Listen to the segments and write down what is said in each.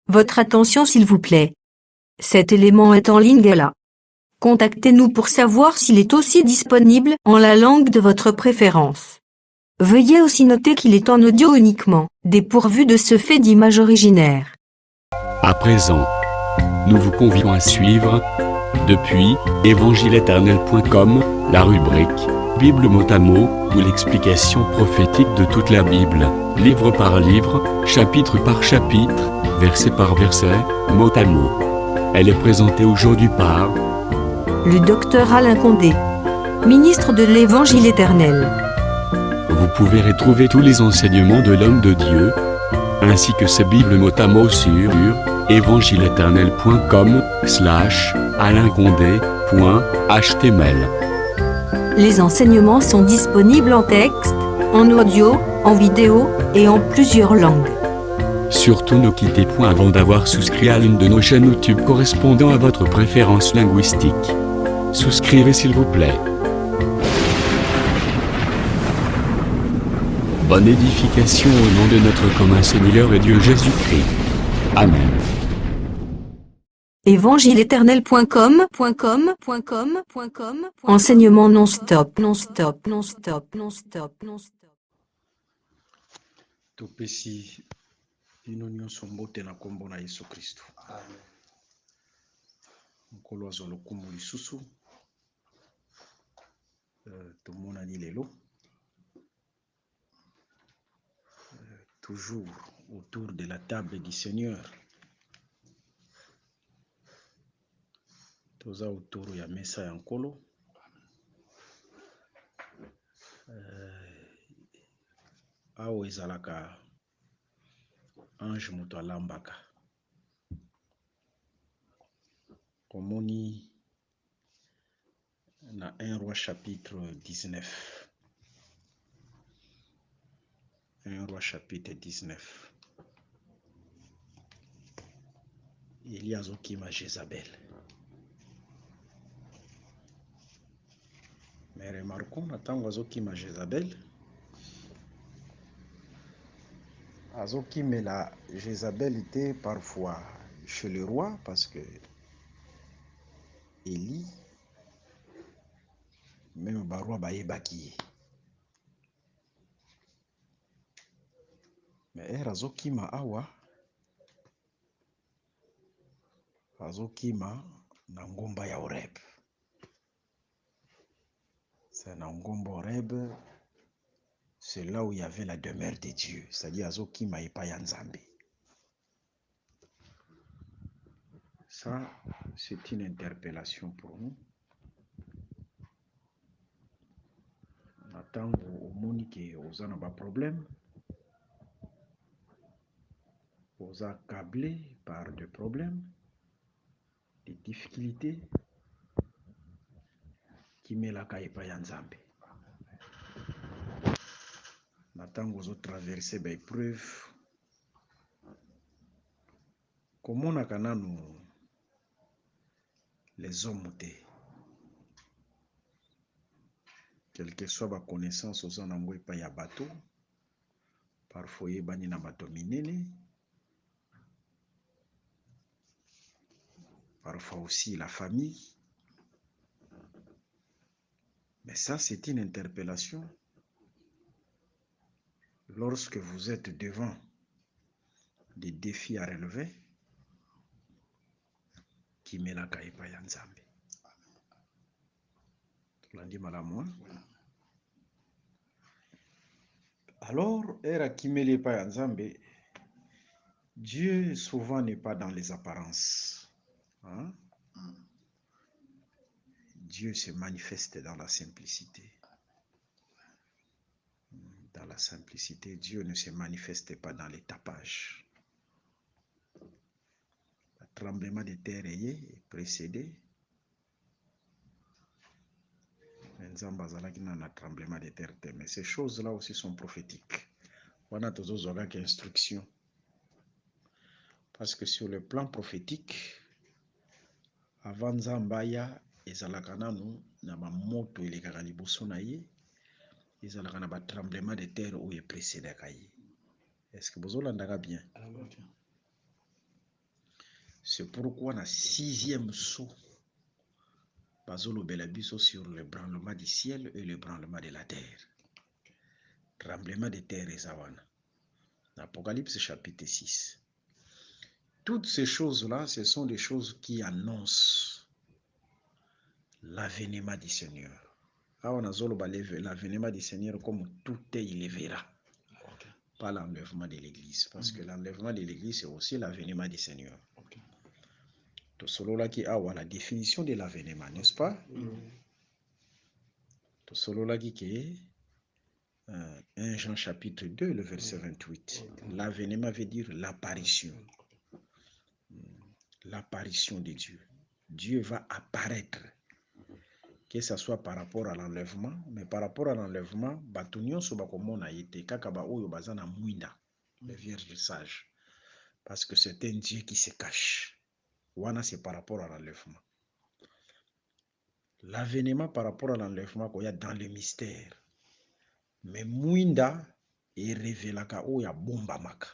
Votre attention s'il vous plaît. Cet élément est en ligne là. Contactez-nous pour savoir s'il est aussi disponible en la langue de votre préférence. Veuillez aussi noter qu'il est en audio uniquement, dépourvu de ce fait d'image originaire. À présent, nous vous convions à suivre, depuis évangile-éternel.com, la rubrique Bible mot à mot, ou l'explication prophétique de toute la Bible, livre par livre, chapitre par chapitre, verset par verset, mot à mot. Elle est présentée aujourd'hui par Le docteur Alain Condé, ministre de l'Évangile éternel. Vous pouvez retrouver tous les enseignements de l'homme de Dieu, ainsi que ses Bibles mot à mot sur évangile-éternel.com/alain-condé.html. Les enseignements sont disponibles en texte, en audio, en vidéo et en plusieurs langues. Surtout ne quittez point avant d'avoir souscrit à l'une de nos chaînes YouTube correspondant à votre préférence linguistique. Souscrivez s'il vous plaît. Bonne édification au nom de notre commun Seigneur et Dieu Jésus-Christ. Amen. évangile-éternel.com Enseignement non-stop. topesi bino nyonso mbote na kombo na Yesu Kristo. Nkolo azwa lokumu lisusu tomonani lelo toujours autour de la table du Seigneur, toza autour ya mesa ya nkolo awa ezalaka ange moto alambaka. Komoni na 1 Roi chapitre 19. 1 Roi chapitre 19. Eli azokima Jézabel. Mais remarquons, na ntango azokima Jézabel, azokimela Jézabel était parfois chez le roi parce que Eli même baroi bayebaki ye. Mais azokima awa azokima na ngomba ya Horeb. C'est na ngomba Horeb, c'est là où il y avait la demeure de Dieu, c'est-à-dire azokima epai ya Nzambe. Ça, c'est une interpellation pour nous. Na ntango omoni ke oza na ba problème, oza accablé par des problèmes, des difficultés, kimelaka epai ya Nzambe. Na ntango ozo traverser ba épreuve, komonaka nanu les hommes te. Quelle que soit ba connaissance oza nango epai ya bato, parfois yebani na bato minene, parfois aussi la famille. Mais ça, c'est une interpellation. Lorsque vous êtes devant des défis à relever, kimelaka epai ya Nzambe. Tulandi malamu. Alors, era kimeli epai ya Nzambe, Dieu souvent n'est pas dans les apparences. Hein? Dieu se manifeste dans la simplicité. Dans la simplicité, Dieu ne se manifeste pas dans les tapages. Le tremblement de terre est précédé. Nzambe azalaki na tremblement de terre, mais ces choses-là aussi sont prophétiques. On a toujours une instruction. Parce que sur le plan prophétique, avant Nzambaya, ezalaka nanu na ba moto elekaka liboso na ye, ezalaka na ba tremblement de terre où est précédé ka ye. Est-ce que vous l'entendez bien? C'est pourquoi na 6e saut, bazolo belabiso sur le branlement du ciel et le branlement de la terre. Tremblement de terre et zawana. Apocalypse chapitre 6. Toutes ces choses-là, ce sont des choses qui annoncent l'avènement du Seigneur. On a l'avènement du Seigneur comme tout est, il le verra. Pas l'enlèvement de l'église. Parce que l'enlèvement de l'église, c'est aussi l'avènement du Seigneur. Tout cela qui a la définition de l'avènement, n'est-ce pas? Tout cela qui est 1 Jean chapitre 2, le verset 28. L'avènement veut dire l'apparition. L'apparition de Dieu. Dieu va apparaître. Que ce soit par rapport à l'enlèvement, mais par rapport à l'enlèvement, batunyon sobakomona yete kakaba oyo bazana mwinda, le vierge sage. Parce que c'est un Dieu qui se cache. Wana c'est par rapport à l'enlèvement. L'avènement par rapport à l'enlèvement qu'il y a dans le mystère. Mais mwinda est révélé oya bomba maka.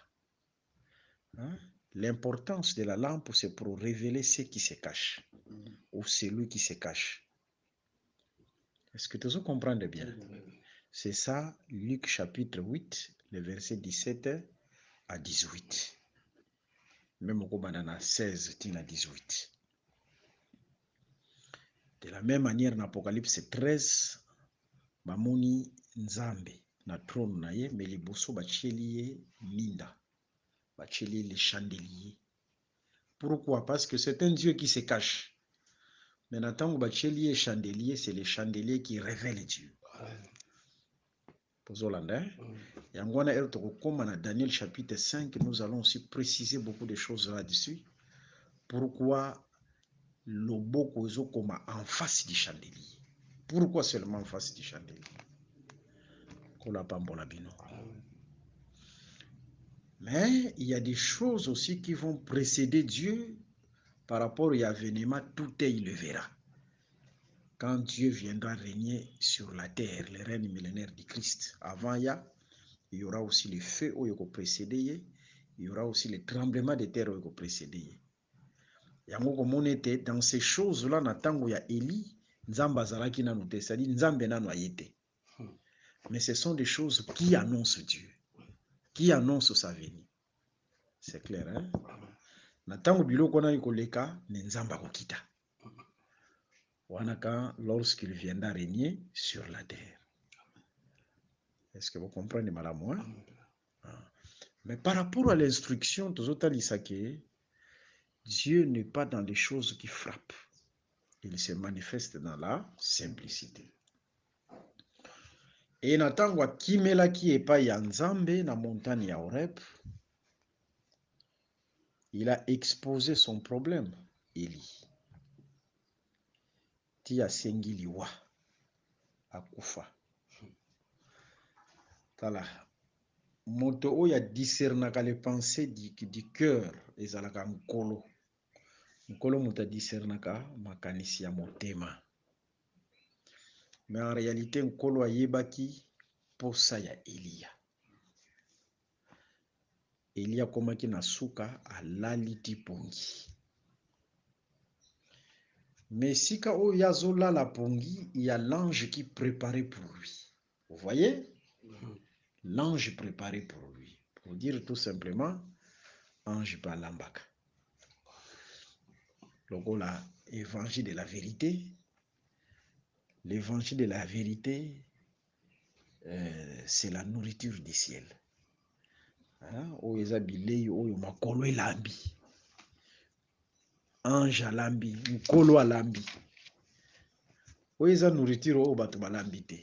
L'importance de la lampe, c'est pour révéler ce qui se cache. Ou celui qui se cache. Est-ce que tu comprends bien? C'est ça, Luc chapitre 8, le verset 17 à 18. Même au banana 16 à 18. De la même manière, dans Apocalypse 13, Bamoni Nzambe, na trône na ye, mais les bosso bachelier minda, bachelier les chandeliers. Pourquoi? Parce que c'est un Dieu qui se cache. Mais maintenant, bachelier et chandelier, c'est les chandeliers qui révèlent Dieu. Et en Daniel chapitre 5, nous allons aussi préciser beaucoup de choses là-dessus. Pourquoi le boko est en face du chandelier? Pourquoi seulement en face du chandelier? Mais il y a des choses aussi qui vont précéder Dieu par rapport à l'avènement, tout est, il le verra. Quand Dieu viendra régner sur la terre, le règne millénaire du Christ, avant il y aura aussi les feux qui vont précéder, il y aura aussi les tremblements de terre qui vont précéder. Dans ces choses-là, il y a Élie, Nzamba Zalaki nanote, c'est-à-dire Nzambe nanoyete. Mais ce sont des choses qui annoncent Dieu, qui annoncent sa venue. C'est clair, hein? Natango biloko na ikoleka, Nzamba kokita. Lorsqu'il viendra régner sur la terre. Est-ce que vous comprenez, madame? Mais par rapport à l'instruction, Dieu n'est pas dans les choses qui frappent. Il se manifeste dans la simplicité. Et natangwa kimela ki epa ya Nzambe na montagne ya Horeb, il a exposé son problème, Élie. Tia sengili wa akufa. Tala moto oya discernaka les pensées du cœur ezalaka nkolo. Nkolo moto discernaka makanisi ya motema. Mais en réalité nkolo ayebaki posa ya Elia. Elia komaki na suka alali ti pongi. Mais si ka o yazola la pongi, il y a l'ange qui préparait pour lui. Vous voyez? L'ange préparé pour lui. Pour dire tout simplement, ange balambaka. Donc là, évangile de la vérité. L'évangile de la vérité, c'est la nourriture du ciel. Oyo bilei oyo makolo elambi. Ange alambi, nkolo alambi. Oyo eza nourriture oyo bato balambi te.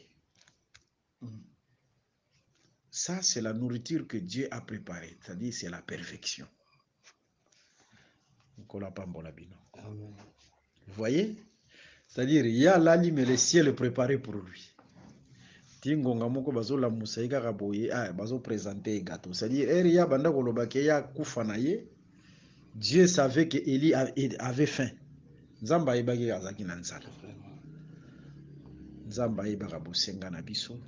Ça, c'est la nourriture que Dieu a préparée. C'est-à-dire, c'est la perfection. Vous voyez? C'est-à-dire, il y a l'ali, mais le ciel est préparé pour lui. Tingonga moko bazo la musaïka kaboye, bazo présenter gâteau. C'est-à-dire, il y a banda kolobake ya kufanaye. Dieu savait que Élie avait faim. Nzamba ibagi azaki na nzala. Nzamba ibaka bosenga na biso.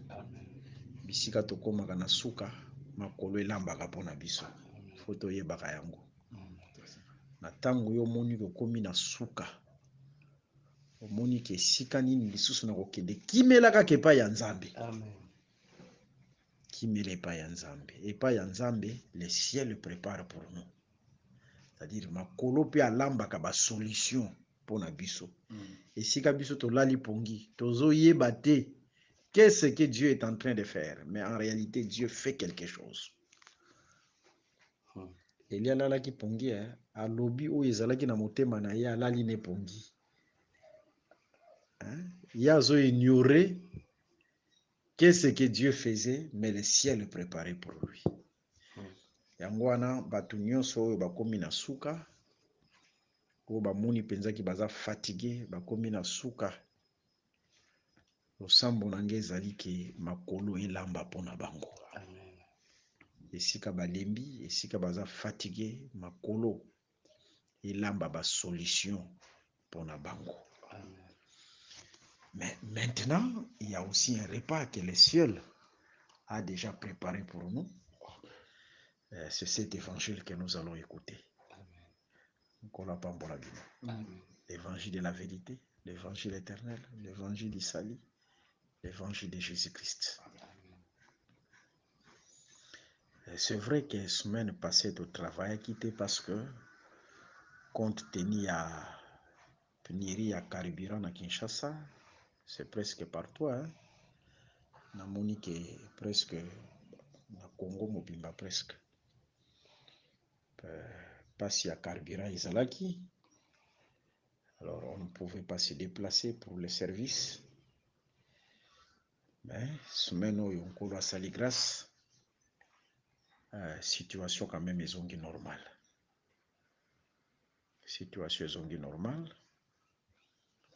Bisika tokomaka na suka makolo elambaka mpona biso. Foto yebaka yango. na tango yo moni kokomi na suka omoni ke esika nini lisusu na kokende kimela kaka epai ya Nzambe. Amen. Kimela epai ya Nzambe. Epai ya Nzambe, le ciel prépare pour nous. C'est-à-dire makolo pe alambaka ba solution pona biso. Esika biso tolali pongi, tozoyeba te qu'est-ce que Dieu est en train de faire, mais en réalité Dieu fait quelque chose. Elia alalaki pongi alobi oyo ezalaki na motema na ye alali ne pongi. Ye azo ignorer qu'est-ce que Dieu faisait, mais le ciel préparait pour lui. Yango wana bato nyonso oyo bakomi na suka oyo bamoni penzaki baza fatigué bakomi na suka losambo na nge ezali ke makolo elamba mpona bango. Amen. Esika balembi esika baza fatigué makolo elamba ba solution mpona bango. Amen. Mais maintenant il y a aussi un repas que le ciel a déjà préparé pour nous. C'est cet évangile que nous allons écouter. L'évangile de la vérité, l'évangile éternel, l'évangile du salut, l'évangile de Jésus-Christ. C'est vrai que la semaine passée au travail a quitté parce que compte tenu à pénurie à carburant à Kinshasa, c'est presque partout. Na Monique presque na Congo mobimba presque. Pas à carburant Izalaki. Alors on ne pouvait pas se déplacer pour le service. Mais semaine où on doit salir grâce, situation quand même est normale. Situation est normale.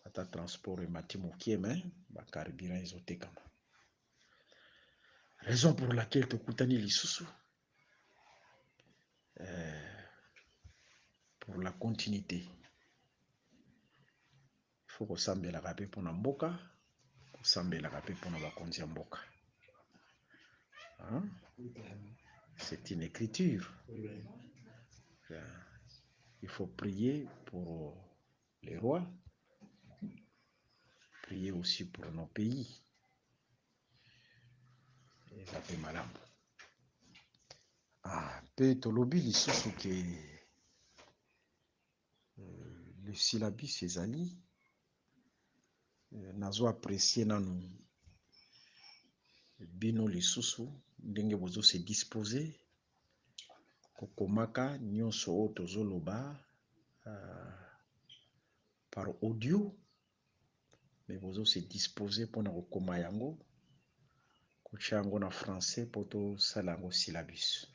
Ata transport et matimo kieme, ba carburant izoté kama. Raison pour laquelle tu kutani lisusu. Pour la continuité. Il faut que sambe la rapé pour mboka, sambe la rapé pour bakonzi ya mboka. Hein? C'est une écriture. Il faut prier pour les rois, prier aussi pour nos pays. Et ça fait malade. Pe tolobi lisusu ke le syllabus ezali nazo apprécier nanu bino lisusu ndenge bozo se disposer kokomaka nyonso oyo tozoloba par audio, mais bozo se disposer pona kokoma yango kotia yango na français po tosala yango syllabus.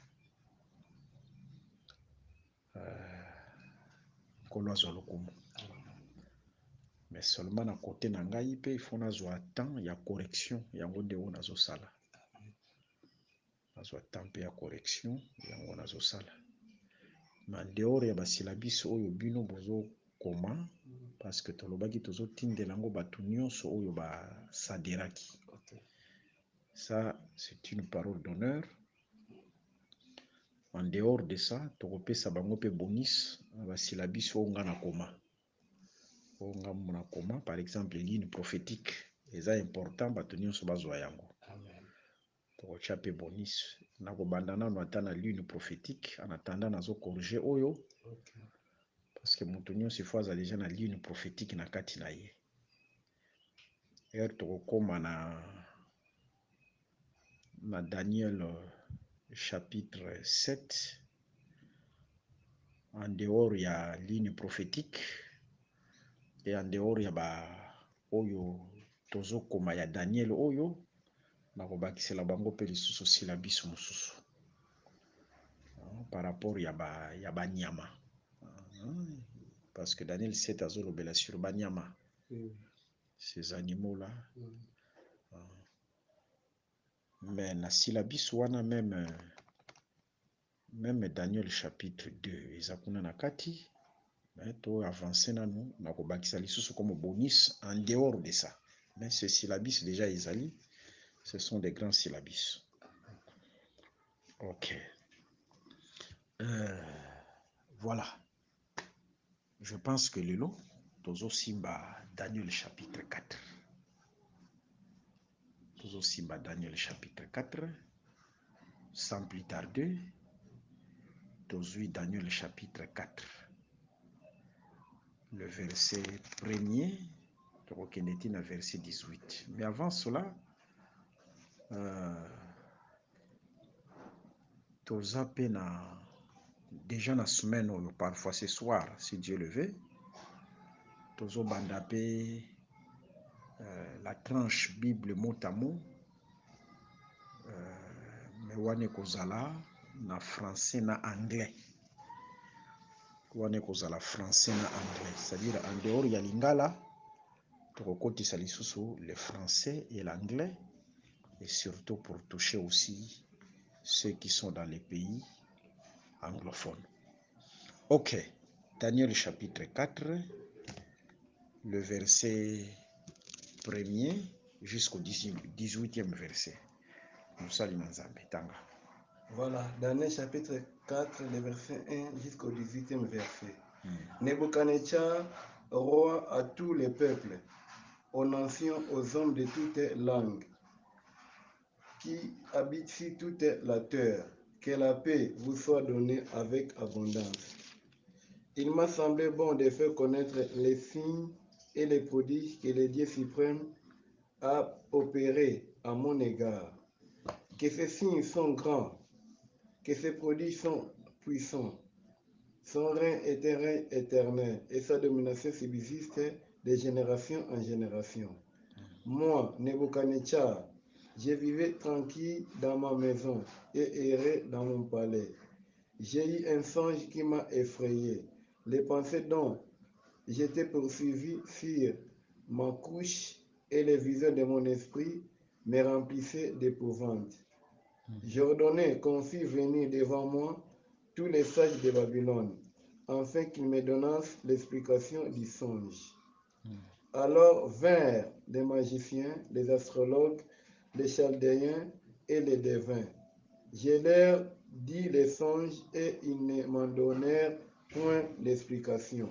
Kolo azwa lokumu. Mais seulement na côté na ngai pe il faut nazwa temps ya correction yango nde oyo nazosala. Nazwa temps pe ya correction yango nazosala. Mais en dehors ya basyllabus oyo bino bozo koma parce que tolobaki tozo tindela yango bato nyonso oyo basaderaki. Ça c'est une parole d'honneur. En dehors de ça, tokopesa bango pe bonus basyllabus oyo nga na koma. Onga mona koma par exemple ligne prophétique eza important bato nyonso bazwa yango. Amen. Tokotia pe bonus na kobanda nano ata na ligne prophétique en attendant nazo corriger oyo. Okay. Parce que moto nyonso ifo aza déjà na ligne prophétique na kati na ye. Tokokoma na Daniel chapitre 7 en dehors ya ligne prophétique et en dehors ya ba oyo tozo koma ya Daniel oyo na kobakisela bango pe lisusu syllabus mosusu par rapport ya ba nyama parce que Daniel 7 azolobela sur ba nyama ces animaux là mais na syllabus wana même Daniel chapitre 2 ezakuna na kati to avancer nanu na kobakisa lisusu comme bonus en dehors de ça. Mais ce syllabus déjà ezali, ce sont des grands syllabus. OK. Voilà. Je pense que lelo tozosimba Daniel chapitre 4. Tozosimba Daniel chapitre 4. Sans plus tarder, tozui Daniel chapitre 4. Le verset 1er, tokokende na verset 18. Mais avant cela, toza pe déjà na semaine oyo, parfois ce soir, si Dieu le veut, tozobanda pe la tranche Bible mot à mot, mais wane kozala na français na anglais. Wane kozala français na anglais, c'est-à-dire en dehors ya lingala tokokotisa lisusu le français et l'anglais, et surtout pour toucher aussi ceux qui sont dans les pays anglophones. Ok, Daniel chapitre 4, le verset 1er jusqu'au 18e verset. Nous saluons Nzambe Tanga. Voilà, Daniel chapitre 4, le verset 1 jusqu'au 18e verset. Nebuchadnezzar, roi à tous les peuples, aux nations, aux hommes de toutes langues, qui habitent sur toute la terre, que la paix vous soit donnée avec abondance. Il m'a semblé bon de faire connaître les signes et les prodiges que le Dieu suprême a opérés à mon égard. Que ces signes sont grands, que ces prodiges sont puissants. Son règne est un règne éternel et sa domination subsiste de génération en génération. Moi, Nebuchadnezzar, je vivais tranquille dans ma maison et errais dans mon palais. J'ai eu un songe qui m'a effrayé. Les pensées dont j'étais poursuivi sur ma couche et les visions de mon esprit me remplissaient d'épouvante. J'ordonnais qu'on fît venir devant moi tous les sages de Babylone, afin qu'ils me donnassent l'explication du songe. Alors vinrent les magiciens, les astrologues, les chaldéens et les devins. Je leur dis les songes et ils ne m'en donnèrent point d'explication.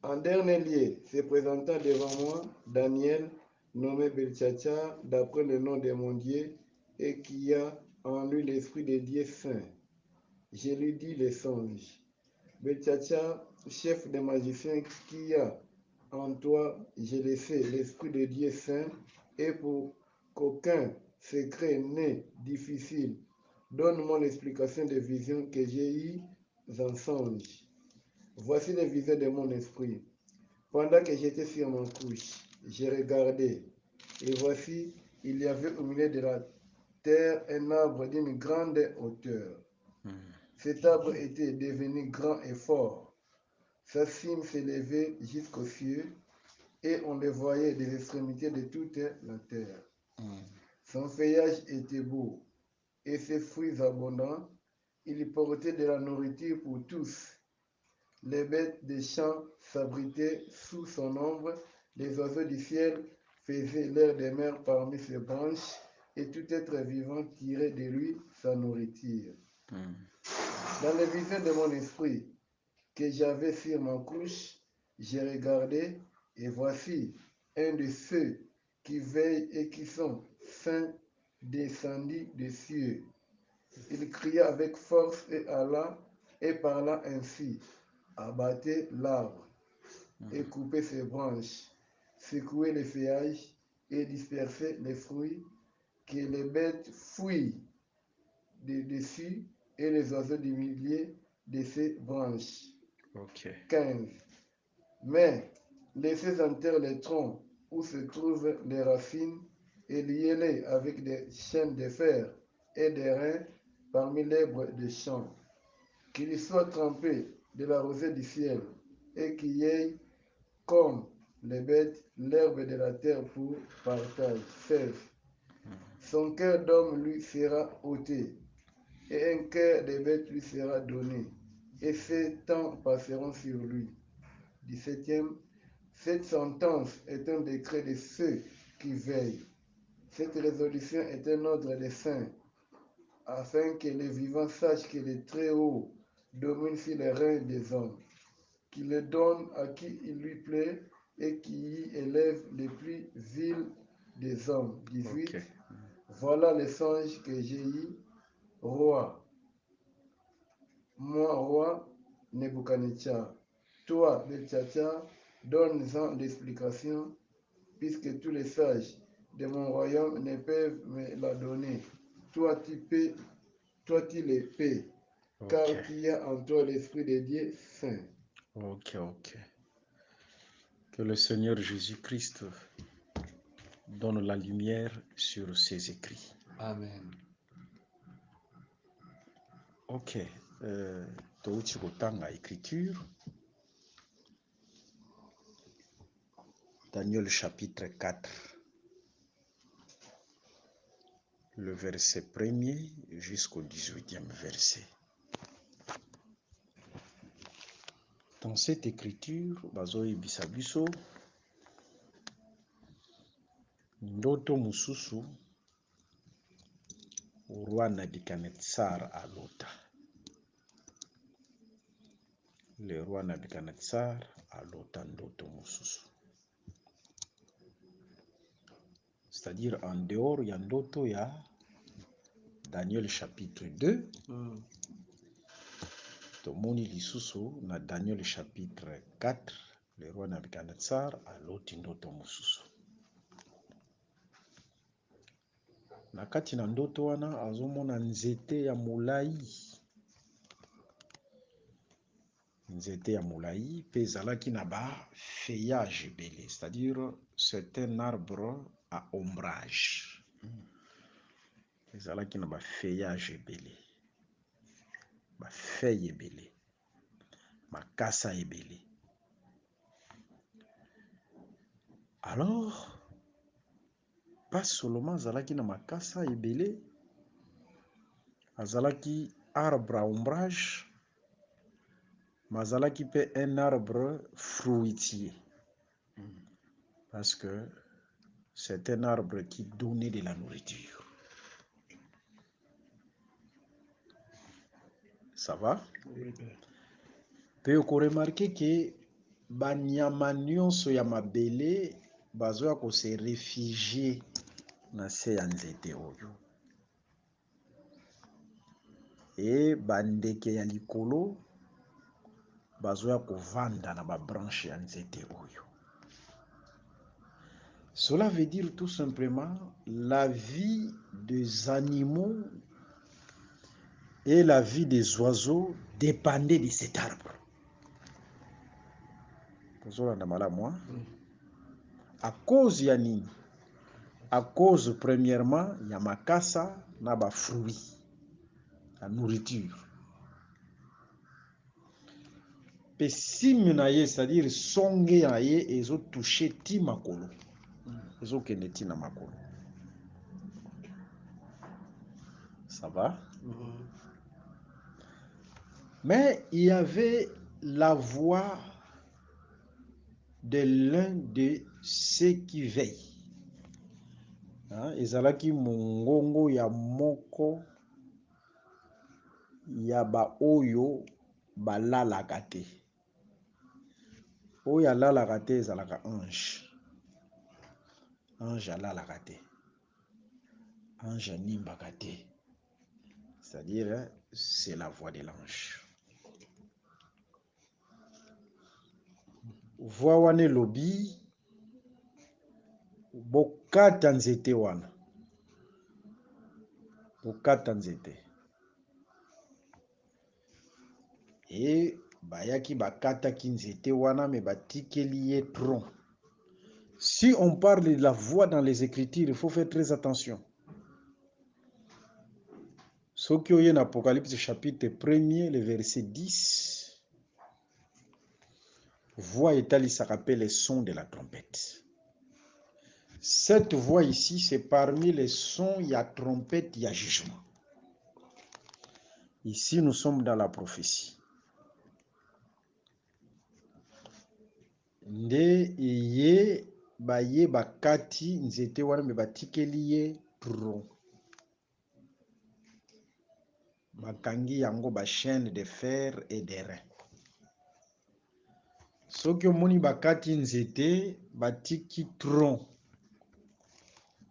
En dernier lieu, se présentant devant moi, Daniel, nommé Beltchazzar, d'après le nom de mon Dieu, et qui a en lui l'esprit de Dieu saint. Je lui dis les songes. Beltchazzar, chef des magiciens, qui a en toi, je le sais, l'esprit de Dieu saint, et pour qu'aucun secret n'est difficile, donne-moi l'explication des visions que j'ai eues en songe. Voici les visions de mon esprit. Pendant que j'étais sur mon couche, j'ai regardé, et voici, il y avait au milieu de la terre un arbre d'une grande hauteur. Cet arbre était devenu grand et fort. Sa cime s'élevait jusqu'aux cieux, et on le voyait des extrémités de toute la terre. Son feuillage était beau, et ses fruits abondants. Il portait de la nourriture pour tous. Les bêtes des champs s'abritaient sous son ombre, les oiseaux du ciel faisaient leur demeure parmi ses branches, et tout être vivant tirait de lui sa nourriture. Dans les visions de mon esprit que j'avais sur ma couche, j'ai regardé, et voici un de ceux qui veillent et qui sont saints descendit des cieux. Il cria avec force et parla ainsi: abattez l'arbre et coupez ses branches, secouez les feuillages et dispersez les fruits, que les bêtes fuient de dessus et les oiseaux du milieu de ses branches. 15. Mais laissez en terre les troncs où se trouvent les racines et liez-les avec des chaînes de fer et des reins parmi l'herbe des champs. Qu'ils soient trempés de la rosée du ciel et qu'il y ait, comme les bêtes, l'herbe de la terre pour partage. 16. Son cœur d'homme lui sera ôté et un cœur de bête lui sera donné, et ces temps passeront sur lui. 17e. Cette sentence est un décret de ceux qui veillent. Cette résolution est un ordre des saints, afin que les vivants sachent que le Très-Haut domine domine sur les reins des hommes, qui les donne à qui il lui plaît et qui y élève les plus vils des hommes. 18. Ok. Voilà les songes que j'ai eus, roi. Moi, roi Nebuchadnezzar. Toi, Belchazzar, donne-en l'explication, puisque tous les sages de mon royaume ne peuvent me la donner. Toi, tu les paies, car Ok. tu as en toi l'Esprit de Dieu saint. Ok. Ok. Que le Seigneur Jésus-Christ donne la lumière sur ses écrits. Amen. Ok. Touti kotanga écriture. Daniel chapitre 4. Le verset 1er jusqu'au 18e verset. Dans cette écriture, Bazoï Bisabiso, Ndoto Mususu, roi Nebuchadnezzar alota. Le roi Nebuchadnezzar alota Ndoto Mususu. C'est-à-dire en dehors, il y a Ndoto, il y a Daniel chapitre 2. Tomoni lisusu na Daniel chapitre 4. Le roi Nebuchadnezzar aloti Ndoto Mususu. Na kati na ndoto wana azomona nzete ya molai. Nzete ya molai pe ezalaki na ba feuillage ebele, c'est-à-dire c'est un arbre à ombrage. Ezalaki na ba feuillage ebele, ba feuille ebele, makasa ebele. Alors pas seulement azalaki na makasa ebele, azalaki arbre à ombrage, mais azalaki pe un arbre fruitier. Parce que c'est un arbre qui donnait de la nourriture. Ça va? Oui, Père. Pe oko remarquer que banyama nyonso ya mabele bazoya ko se réfugier na se ya nzete oyo. Et bandeke ya likolo bazoya kovanda na ba branche ya nzete oyo. Cela veut dire tout simplement la vie des animaux et la vie des oiseaux dépendait de cet arbre. À cause ya nini? À cause premièrement ya makasa na ba fruits, la nourriture. Pe signe na ye, c'est-à-dire songe na ye ezo toucher ti makolo. Ezo kende ti na makolo. Ça va? Mais il y avait la voix de l'un de ceux qui veillent. Ezalaki mongongo ya moko ya ba oyo balalaka te. Oyo alalaka te ezalaka ange. Ange alalaka te. Ange animbaka te. C'est-à-dire, c'est la voix de l'ange. Voix wane lobi bokata nzete wana. Bokata nzete. Et bayaki bakata ki nzete wana me batikeli ye tronc. Si on parle de la voix dans les Écritures, il faut faire très attention. Ce qui est en Apocalypse chapitre 1er, le verset 10, voix étali, ça rappelle les sons de la trompette. Cette voix ici, c'est parmi les sons, il y a trompette, il y a jugement. Ici, nous sommes dans la prophétie. Nde ye baye bakati nzete wana me batikeli ye tronc. bakangi yango chaîne de fer et de rein. Soki omoni bakati nzete batiki tronc,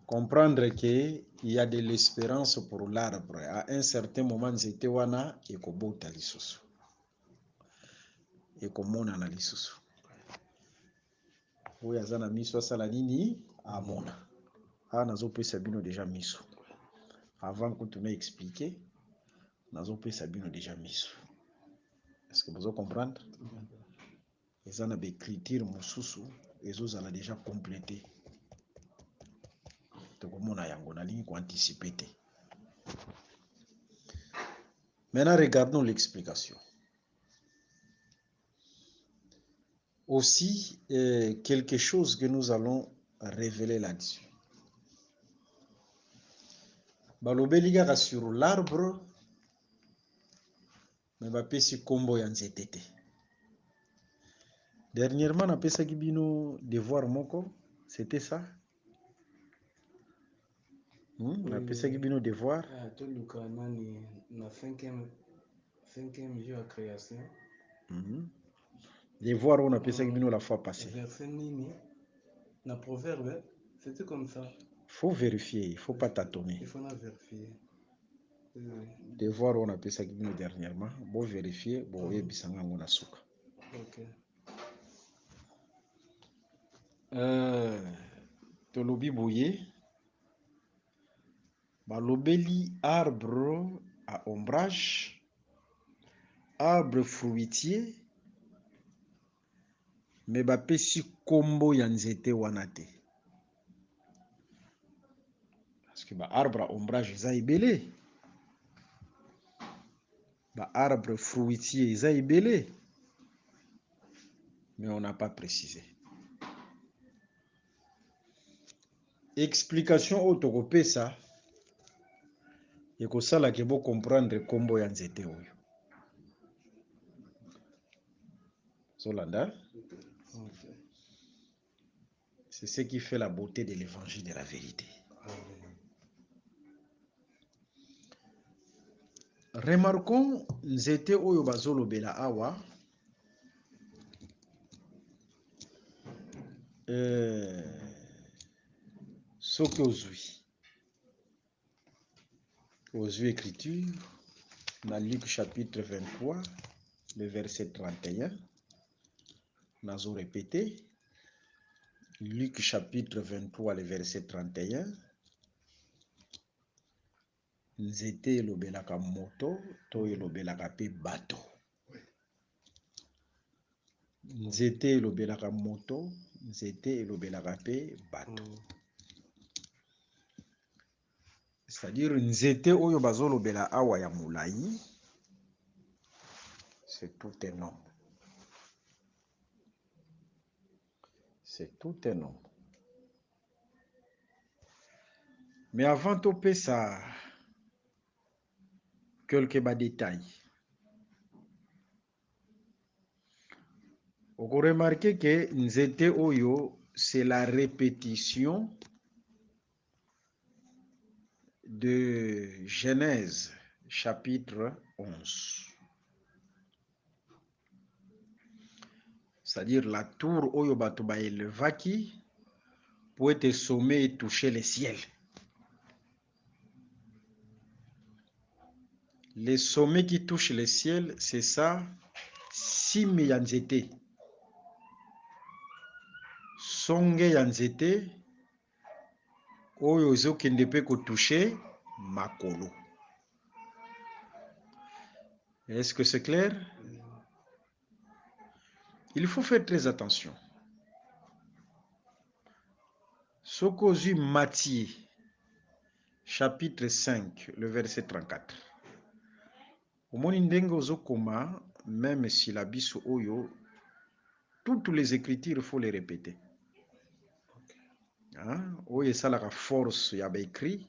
comprendre que il y a de l'espérance pour l'arbre. À un certain moment nzete wana ekobota lisusu, ekomona na lisusu. Oyo aza na miso asala nini? Amona. Nazopesa bino déjà miso. Avant que tu m'expliques, nazopesa bino déjà miso. Est-ce que vous comprenez? Eza na écriture mosusu ezozala déjà complété. Tokomona yango na ligne anticiper. Maintenant regardons l'explication. Aussi quelque chose que nous allons révéler là-dessus. Balobeli kaka sur l'arbre, mais bapesi kombo ya nzete te. Dernièrement napesaki bino devoir moko, c'était ça? Napesaki bino devoir. Toluka nani na 5e jour à création. Devoir on napesaki bino la fois passée. Verset nini na proverbe, c'était comme ça. Faut vérifier, il faut pas tâtonner. Il faut vérifier. Devoir on napesaki bino dernièrement, bon vérifier, bon yebisanga ngo na suka. OK. Tolobi boye balobeli arbre à ombrage, arbre fruitier, mais bapesi kombo ya nzete wana te. Parce que ba arbre à ombrage eza ebele, ba arbre fruitier eza ebele, mais on n'a pas précisé. Explication oyo tokopesa ekosala ke bo comprendre kombo ya nzete oyo. Zolanda? C'est ce qui fait la beauté de l'évangile de la vérité. Remarquons nzete oyo bazolobela awa soki ozwi écriture dans Luc chapitre 23 le verset 31, nazo répéter Luc chapitre 23 le verset 31. Nzete elobelaka moto to elobelaka pe bato. Nzete elobelaka moto, nzete elobelaka pe bato. C'est-à-dire nzete oyo bazolobela awa ya mulai, c'est tout un homme. C'est tout un homme. Mais avant topesa quelques détails, on peut remarquer que nzete oyo c'est la répétition de Genèse chapitre 11. C'est-à-dire la tour oyo bato ba elevaki pour être sommé et toucher le ciel. Les sommets qui touchent le ciel, c'est ça, sime ya nzete. Songe ya nzete oyo ezokende pe ko toucher makolo. Est-ce que c'est clair? Il faut faire très attention. Sokozui Matthieu, chapitre 5, le verset 34. Omoni ndenge ozokoma, même si la biso oyo, toutes les écritures, il faut les répéter. Oyo esalaka force ya ba écrit,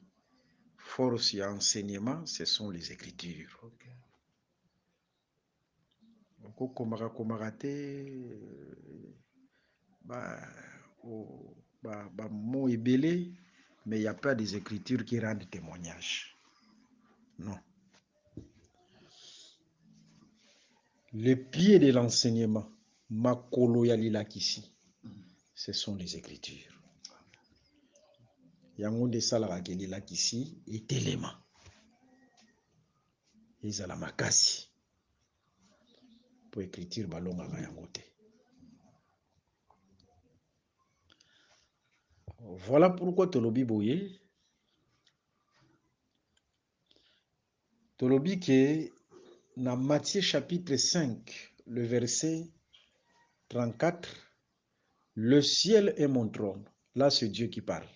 force ya enseignement, ce sont les écritures. Komaka te ba mots ebele, mais il n'y a pas des écritures qui rendent témoignage. Non. Le pied de l'enseignement, makolo ya lilakisi, ce sont les Écritures. Yango nde esalaka ke lilakisi etelema ezala makasi po écriture balongaka yango te. Voilà pourquoi tolobi boye, tolobi ke na Matthieu chapitre 5, le verset 34, le ciel est mon trône. Là, c'est Dieu qui parle.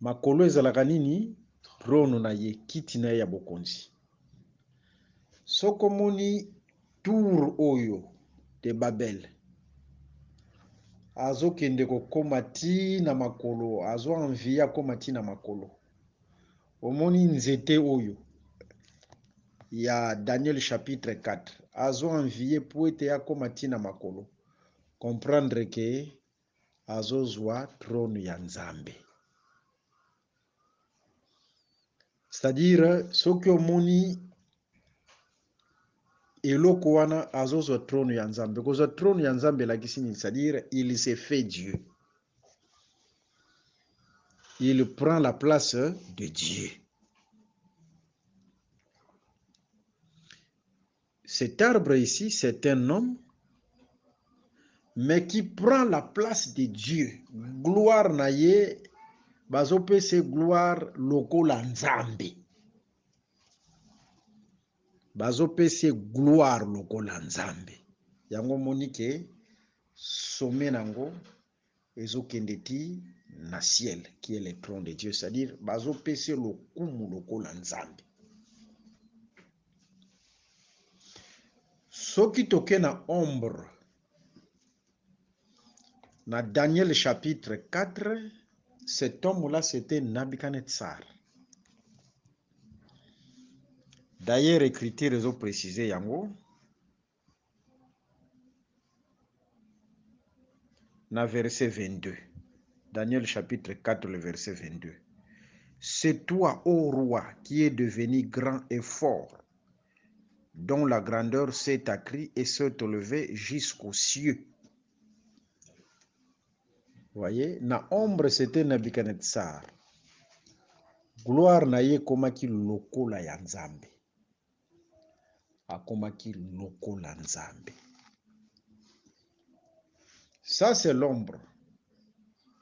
Makolo ezalaka nini? Trône na ye, kiti na ye ya bokonzi. Soko moni tour oyo de Babel, azo kende kokoma tina makolo, azo envie akoma tina makolo. Omoni nzete oyo ya Daniel chapitre 4, azo envie po ete akoma tina makolo. Comprendre que azo zwa trône ya Nzambe. C'est-à-dire, soki omoni eloko wana azozwa trône ya Nzambe. Kozwa trône ya Nzambe elakisi nini? C'est-à-dire, il se fait Dieu. Il prend la place de Dieu. Cet arbre ici, c'est un homme, mais qui prend la place de Dieu. Gloire na ye, bazopese gloire lokola Nzambe. Bazopese gloire lokola Nzambe. Yango monike sommet nango ezokende ti na ciel, qui est le trône de Dieu. C'est-à-dire, bazopese lokumu lokola Nzambe. Soki toke na ombre, na Daniel chapitre 4, cet homme-là, c'était Nabuchodonosor. D'ailleurs, écriture ils ont précisé yango. Na verset 22. Daniel chapitre 4, le verset 22. C'est toi, ô roi, qui es devenu grand et fort, dont la grandeur s'est accrue et s'est élevée jusqu'aux cieux. Voyez, na ombre c'était Nabuchodonosor. Gloire na ye komaki lokola ya Nzambe. Akomaki lokola Nzambe. Ça c'est l'ombre.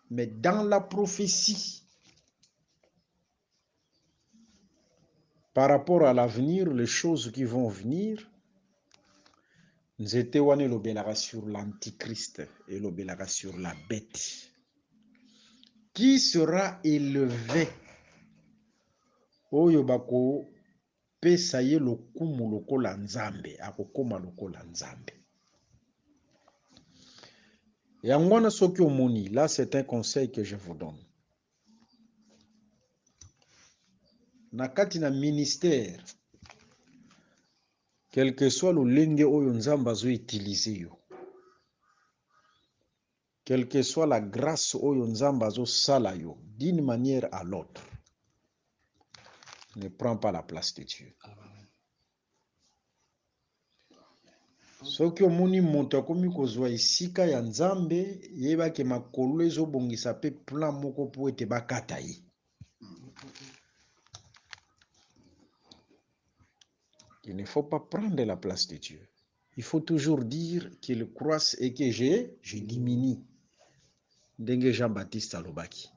Mais dans la prophétie, par rapport à l'avenir, les choses qui vont venir, nzete wane lobelaka sur l'antichrist et lobelaka sur la bête qui sera élevé. Oyo bako pesa ye lokumu lokola Nzambe, akokoma lokola Nzambe. Yangwana soki omoni, là c'est un conseil que je vous donne. Na kati na ministère, quel que soit le lenge oyo Nzambe azo utiliser yo, quelle que soit la grâce oyo Nzambe azo sala yo, d'une manière à l'autre, ne prends pas la place de Dieu. Soki omoni moto akomi kozwa esika ya Nzambe, yebake makolo ezobongisa pe plan moko po ete bakata ye. Il ne faut pas prendre la place de Dieu. Il faut toujours dire qu'il croisse et que je diminue. Ndenge Jean-Baptiste alobaki.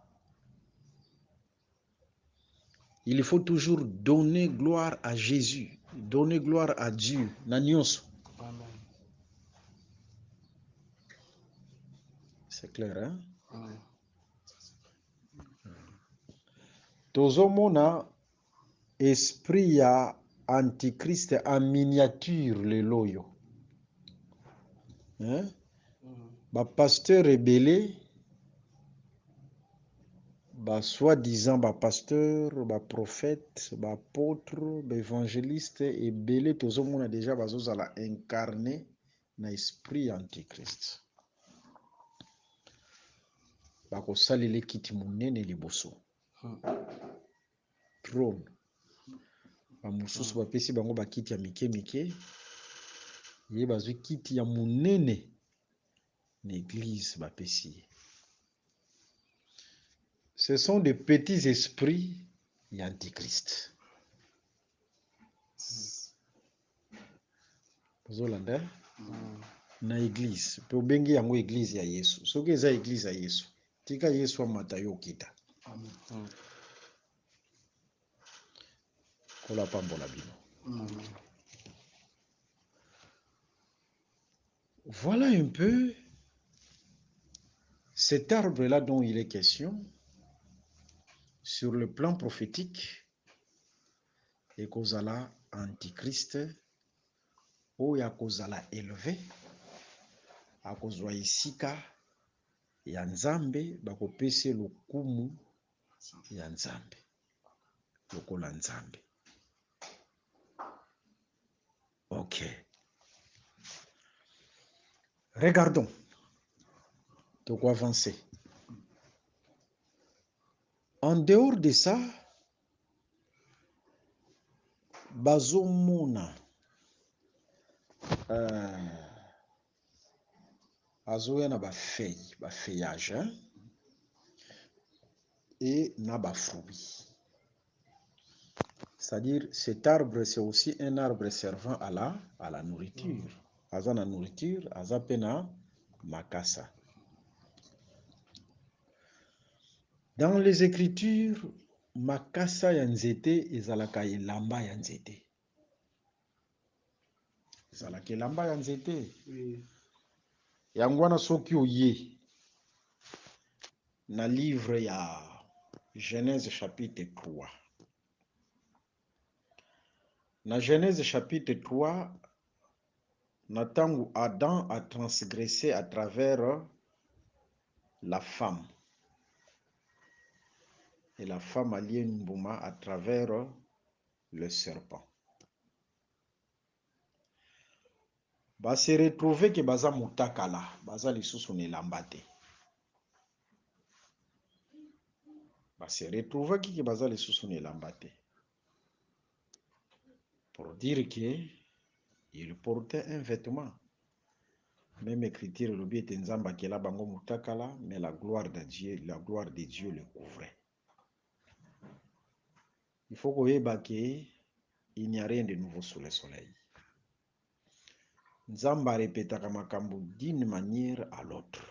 Il faut toujours donner gloire à Jésus, donner gloire à Dieu. Na nyonso. C'est clair, hein? Ouais. Tozomona esprit ya antichrist en miniature le loyo. Hein? Ba pasteur rebelle, ba soi-disant ba pasteur, ba prophète, ba apôtre, ba évangéliste ebele tozomona déjà bazozala incarné na esprit antichrist. Bakosalele kiti monene liboso. Trône. bamosusu bapesi bango bakiti ya mike mike, ye bazwi kiti ya monene na église bapesi ye. Ce sont des petits esprits ya antichrist. Ozolanda na église mpe obengi yango église ya Yesu. Soki eza église ya Yesu, tika Yesu amata yo okita. Kola pambola bino. Voilà un peu cet arbre-là dont il est question sur le plan prophétique, et kozala antichrist oyo akozala élevé, akozwa esika ya Nzambe, bakopesa lokumu ya Nzambe lokola Nzambe. Ok, regardons, donc avancer. En dehors de ça, bazomona azoya na bafeuillage et na bafruits. C'est-à-dire, cet arbre, c'est aussi un arbre servant à la nourriture. Aza na nourriture, aza pena makasa. Dans les Écritures, makasa ya nzete ezalaka elamba ya nzete. Ezalaka elamba ya nzete. Yango wana soki oye na livre ya Genèse chapitre 3. Na Genèse chapitre 3, na tangu Adam a transgressé à travers la femme. Et la femme a lié Mbuma à travers le serpent. Ba se retrouver que baza mutakala, baza lisusu ne lambate. Ba se retrouver que baza lisusu ne lambate. Pour dire que il portait un vêtement. Même écriture le biais Nzamba qui la bango mutakala, mais la gloire de Dieu le couvrait. Il faut qu'il n'y a rien de nouveau sous le soleil. Nzamba répétaka makambo d'une manière à l'autre.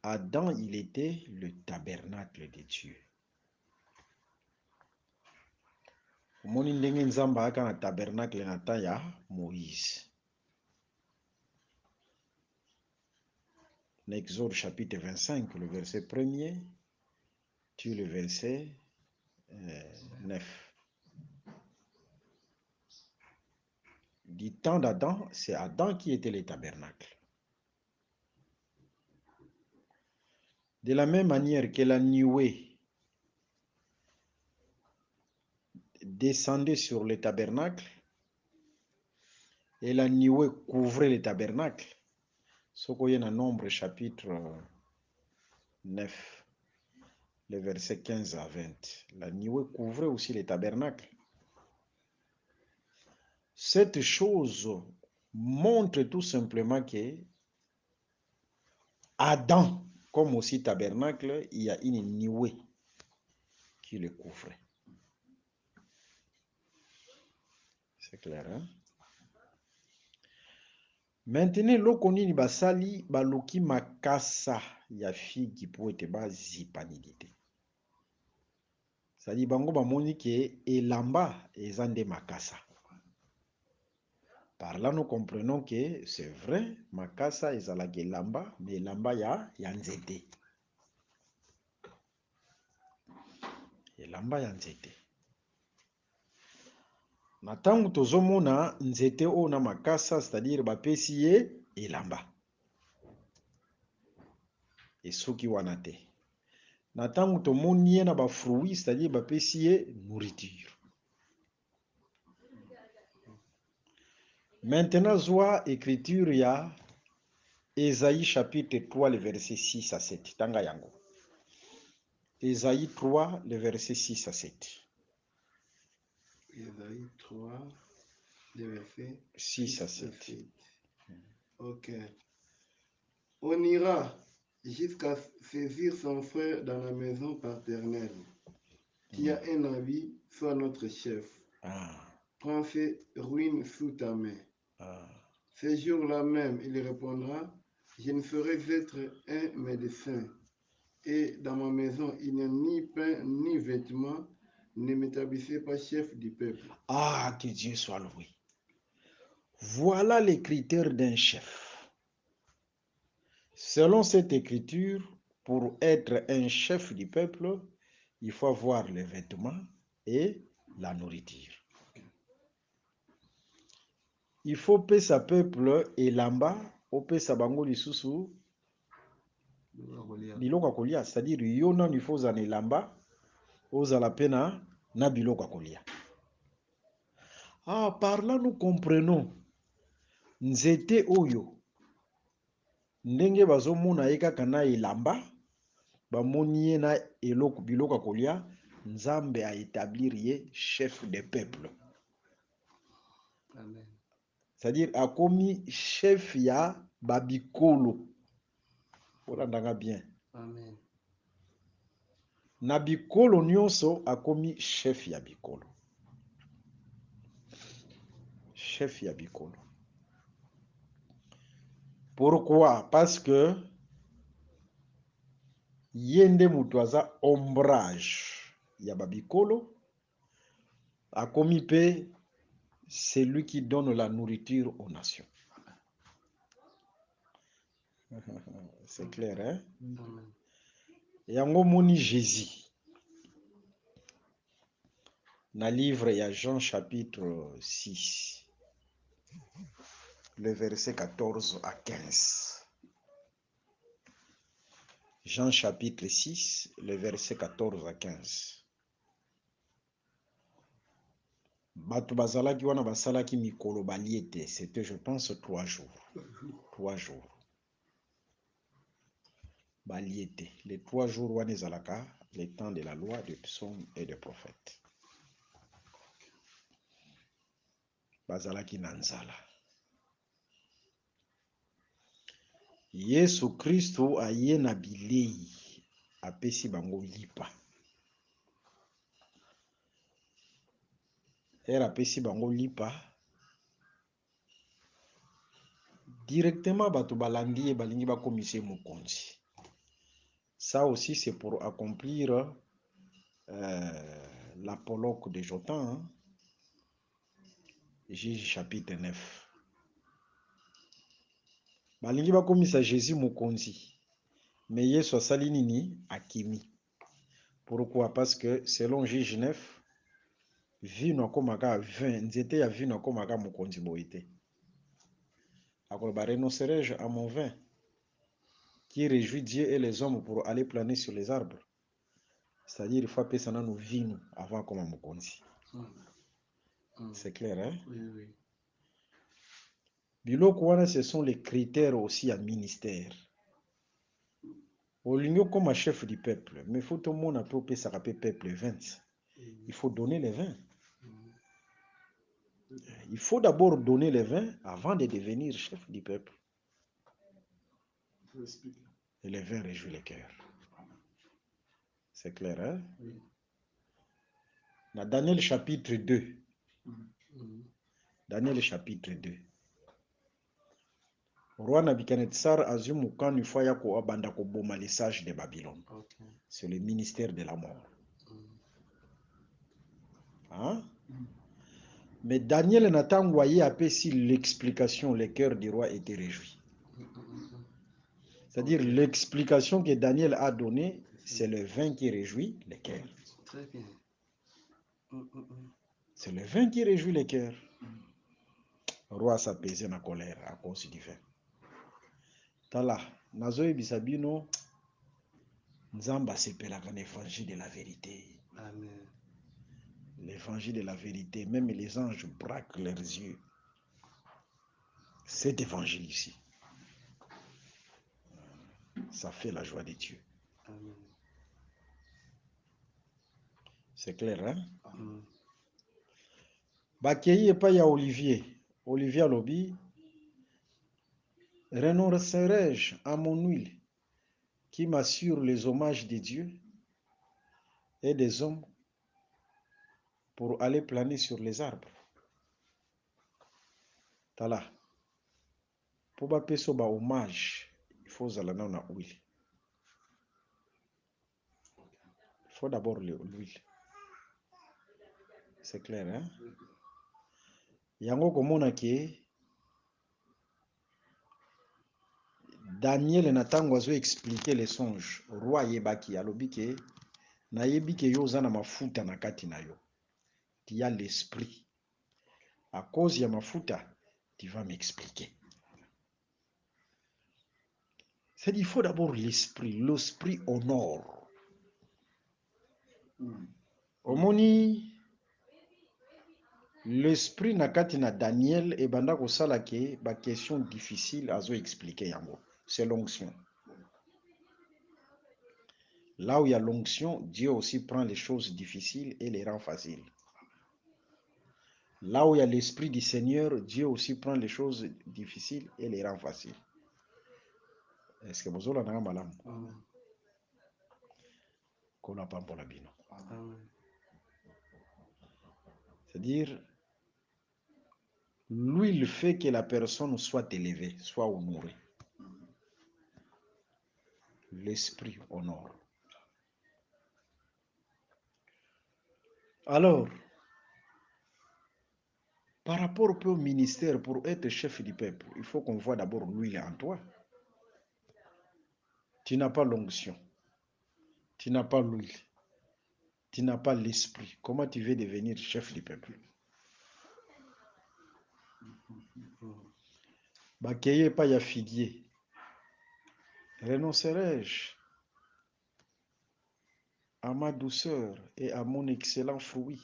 Adam, il était le tabernacle de Dieu. Omoni ndenge Nzamba aka na tabernacle na temps ya Moïse. En Exode chapitre 25, le verset 1er, tu le verset 9. Du temps d'Adam, c'est Adam qui était le tabernacle. De la même manière que la nuée descendait sur le tabernacle et la nuée couvrait le tabernacle, ce qu'on y a dans Nombre chapitre 9, le verset 15 à 20. La nuée couvrait aussi le tabernacle. Cette chose montre tout simplement que Adam, comme aussi tabernacle, il y a une nuée qui le couvrait. C'est clair, hein? Maintenant, l'okoni basali baluki makasa ya figi pour être ba zipanidité. C'est-à-dire bango bamoni ke elamba ezande makasa. Par là, nous comprenons que c'est vrai, makasa ezalaka elamba, mais elamba ya nzete. Elamba ya nzete. Na tangu tozomona nzete o na makasa, c'est-à-dire bapesi ye elamba. Esuki wana te. Na tangu tomoni ye na ba fruits, c'est-à-dire bapesi ye nourriture. Maintenant, zwa écriture ya Ésaïe chapitre 3, le verset 6 à 7. Tanga yango. Ésaïe 3, le verset 6 à 7. Ésaïe 3, les versets 6 à 7. 7. Ok. On ira jusqu'à saisir son frère dans la maison paternelle. Tu as un habit, sois notre chef. Ah, Prends ces ruines sous ta main. ah. Ce jour-là même, il répondra, je ne ferai être un médecin. Et dans ma maison, il n'y a ni pain, ni vêtements. Ne m'établissez pas chef du peuple. Ah, que Dieu soit loué. Voilà les critères d'un chef. Selon cette écriture, pour être un chef du peuple, il faut avoir les vêtements et la nourriture. Il faut payer sa peuple et lamba, opesa bango lisusu biloko ya kolia, c'est-à-dire yo nanu il faut ozala na elamba ozala pe na biloko ya kolia. Ah, par là nous comprenons nzete oyo ndenge bazomona ye kaka na elamba bamoni ye na biloko ya kolia, Nzambe a établir ye chef des peuples. Amen. C'est-à-dire akomi chef ya babikolo. Olandanga bien. Amen. Na bikolo nyonso akomi chef ya bikolo. Chef ya bikolo. Pourquoi? Parce que yende mutu aza ombrage ya babikolo, akomi pe c'est lui qui donne la nourriture aux nations. C'est clair, hein? Amen. Yango moni Jésus. Na livre ya Jean chapitre 6, le verset 14 à 15. Jean chapitre 6, le verset 14 à 15. Bato bazalaki wana basalaki mikolo baliete, c'était je pense 3 jours. 3 jours. Baliete. Les 3 jours wana ezalaka le temps de la loi, des psaumes et des prophètes. Bazalaki na nzala. Yesu Kristo aye na bilei apesi bango lipa. Ere apesi bango lipa. Directement bato balandi ye balingi bakomisa mokonzi. Ça aussi c'est pour accomplir l'apologue de Jotan, hein? Juge chapitre 9. Balingi bakomisa Jésus mokonzi. Mais Yesu asali nini akimi. Pourquoi? Parce que selon Juge 9, vino akomaka 20, nzete ya vino akomaka mokonzi boite. Akoloba renoncerai-je à mon vin qui réjouit Dieu et les hommes pour aller planer sur les arbres? C'est-à-dire il faut appeler ça nos vino avant comme mokonzi. C'est clair, hein? Oui, oui. Biloko wana, ce sont les critères aussi à ministère. Olingo comme chef du peuple, mais il faut tout le monde appeler ça peuple 20. Il faut donner les vins. Il faut d'abord donner les vins avant de devenir chef du peuple. Et les vins réjouissent le cœur. C'est clair, hein? Oui. Dans Daniel chapitre 2. Daniel chapitre 2. Roi Nabuchodonosor azwi mukani fois ya ko abanda ko boma les sages de Babylone. Okay. C'est le ministère de la mort. Hein? Mais Daniel n'a pas envoyé après si l'explication, le cœur du roi était réjoui. C'est-à-dire l'explication que Daniel a donnée, c'est le vin qui réjouit le cœur. Très bien. C'est le vin qui réjouit le cœur. Le roi s'apaisait ma colère à cause du vin. Tala, nazoe bisabino, Nzamba sepelaka l'évangile de la vérité. Amen. L'évangile de la vérité, même les anges braquent leurs yeux. Cet évangile ici, ça fait la joie de Dieu. Amen. C'est clair, hein? bakei epai ya Olivier alobi renoncerai-je à mon huile qui m'assure les hommages de Dieu et des hommes pour aller planer sur les arbres. Tala po bapesa ba hommage il faut ozala nano na huile. Il faut d'abord l'huile. C'est clair, hein? Yango komona ke Daniel na ntango azo expliquer les songes roi yebaki alobi ke nayebi ke yo oza na mafuta na kati na yo, tu as l'esprit, à cause ya mafuta tu vas m'expliquer. C'est-à-dire il faut d'abord l'esprit honore. Omoni l'esprit na kati na Daniel ebanda kosala ke ba question difficile azo expliquer yango, c'est l'onction. Là où il y a l'onction, Dieu aussi prend les choses difficiles et les rend faciles. Là où il y a l'esprit du Seigneur, Dieu aussi prend les choses difficiles et les rend faciles. Est-ce que vous avez un malam? C'est-à-dire, l'huile fait que la personne soit élevée, soit honorée. L'esprit honore. Alors, par rapport au ministère, pour être chef du peuple, il faut qu'on voit d'abord l'huile en toi. Tu n'as pas l'onction, tu n'as pas l'huile, tu n'as pas l'esprit. Comment tu veux devenir chef du peuple? Bakeye pas ya figuier. Renoncerai-je à ma douceur et à mon excellent fruit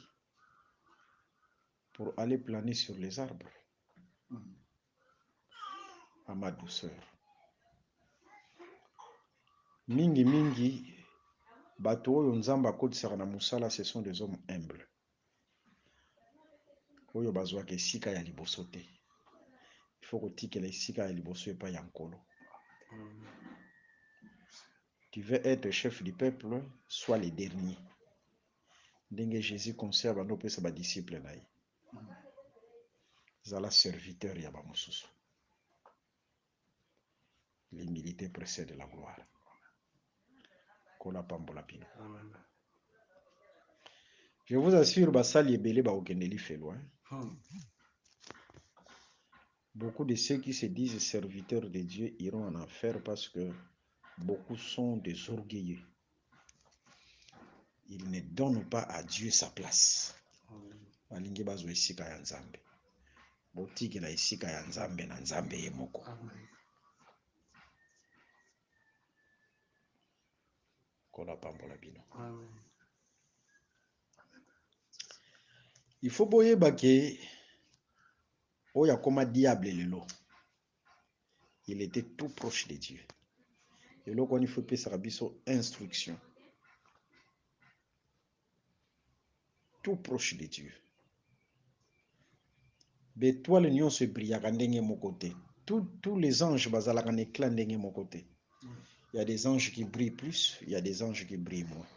pour aller planer sur les arbres? À ma douceur. Mingi mingi, bato oyo nzamba akotisaka na musala, ce sont des hommes humbles. Oyo bazwaka esika ya liboso te. Il faut kotikela esika ya liboso epai ya nkolo. Tu veux être chef du peuple, sois le dernier. Ndenge Jésus conseille bando pesa ba disciple na ye. Zala serviteur ya ba mosusu. L'humilité précède la gloire. Kola pambola pino. Je vous assure, basali ebele ba okendeli felo. Beaucoup de ceux qui se disent serviteurs de Dieu iront en enfer parce que beaucoup sont des orgueilleux. Ils ne donnent pas à Dieu sa place. Balingi bazo esika ya Nzambe. Botiki la esika ya Nzambe na Nzambe ye moko. Kola pambola bino. Il faut boyeba ke oya koma diable lelo. Il était tout proche de Dieu. Et là, il faut passer à instruction. Tout proche de Dieu. L'étoile n'y se brille à mon côté. Tous les anges basent à éclat de mon côté. Il y a des anges qui brillent plus, il y a des anges qui brillent moins.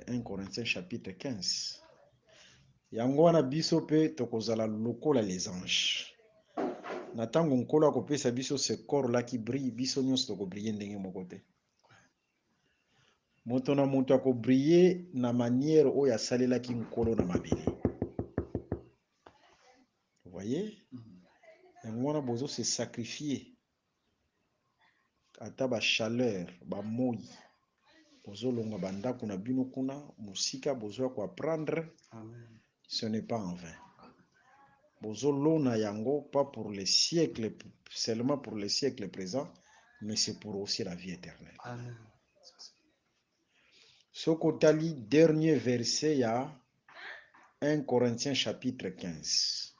1 Corinthiens chapitre 15. Yangwana biso pe tokozala lokola les anges. Natango nkolo akopesa biso ce corps là qui brille, biso nyonso tokobriller ndenge moko te. Moto na moto akobriller na manière oyo asalelaki nkolo na mabele. Vous voyez? Yangwana bozo se sacrifier. Ata ba chaleur, ba moi. Bozo longa bandako na bino kuna, musika bozo ko apprendre. Amen. Ce n'est pas en vain. Bozo lona yango pas pour les siècles, seulement pour les siècles présents, mais c'est pour aussi la vie éternelle. Amen. Sokotali dernier verset ya 1 Corinthiens chapitre 15.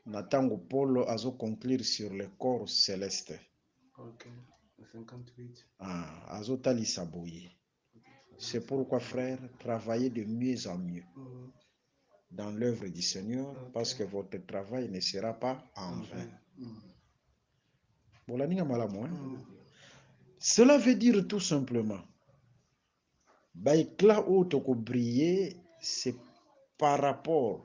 Natango Paul azo conclure sur le corps céleste. Ok, 58. Azo tali saboye. C'est pourquoi, frère, travaillez de mieux en mieux dans l'œuvre du Seigneur, parce que votre travail ne sera pas en vain. Bolaninga malamu, hein? Cela veut dire tout simplement, éclat où tu briller, c'est par rapport,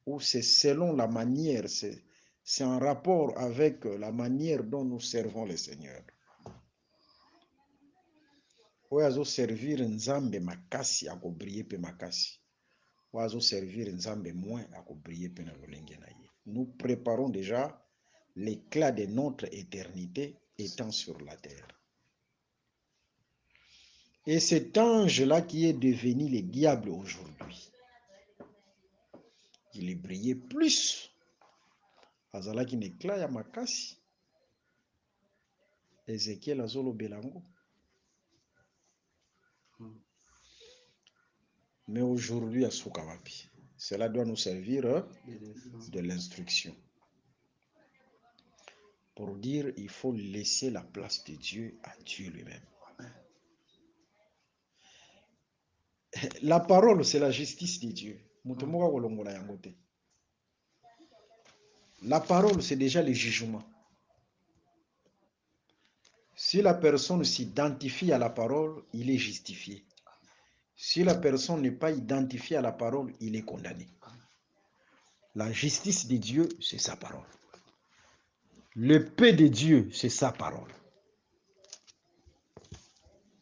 ou c'est selon la manière, c'est en rapport avec la manière dont nous servons le Seigneur. Oyo servir nzambe makasi akobriller pe makasi. Oyo servir nzambe moins akobriller pe na lolenge na ye. Nous préparons déjà l'éclat de notre éternité étant sur la terre. Et cet ange-là qui est devenu le diable aujourd'hui, il est brillé plus. Azalaki un éclat ya makasi. Ézéchiel azolo belango. Mais aujourd'hui, à Soukawapi, cela doit nous servir de l'instruction. Pour dire, il faut laisser la place de Dieu à Dieu lui-même. La parole, c'est la justice de Dieu. La parole, c'est déjà le jugement. Si la personne s'identifie à la parole, il est justifié. Si la personne n'est pas identifiée à la parole, il est condamné. La justice de Dieu, c'est sa parole. Le paix de Dieu, c'est sa parole.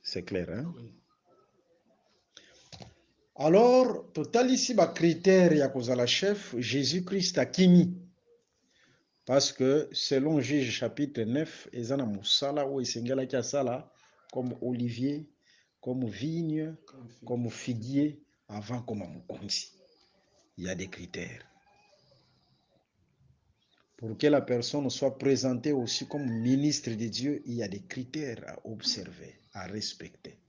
C'est clair, hein? Oui. Alors, total ici, critère ya kozala chef, Jésus-Christ a kimi. Parce que selon Juge chapitre 9, ezana musala ou esengela kia sala comme olivier, comme vigne, comme figuier, avant comme mukonzi. Il y a des critères. Pour que la personne soit présentée aussi comme ministre de Dieu, il y a des critères à observer, à respecter.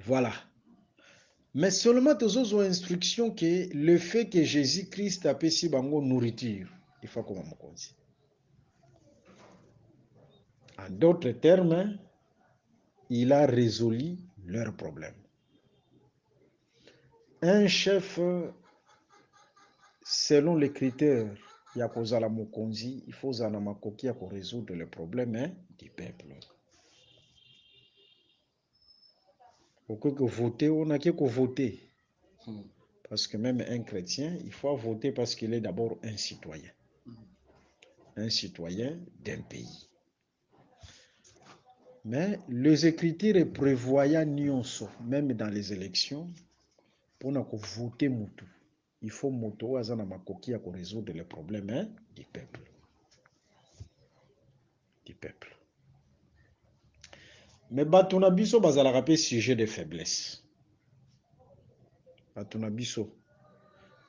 Voilà. Mais seulement tous autres instructions que le fait que Jésus-Christ a payé bango nourriture, il faut qu'on me dise. En d'autres termes, il a résolu leurs problèmes. Un chef, selon les critères, il y a cause à la mokonzi, il faut zanamakoki pour résoudre les problèmes du peuple. Au que voter, on n'a qu'à voter. Parce que même un chrétien, il faut voter parce qu'il est d'abord un citoyen. Un citoyen d'un pays. Mais les Écritures prévoient nyonso, même dans les élections, pour voter mutu. Il faut moto azana makoki pour résoudre les problèmes du peuple. Du peuple. Mais batunabiso bazala rappelé sujet de faiblesse. Batunabiso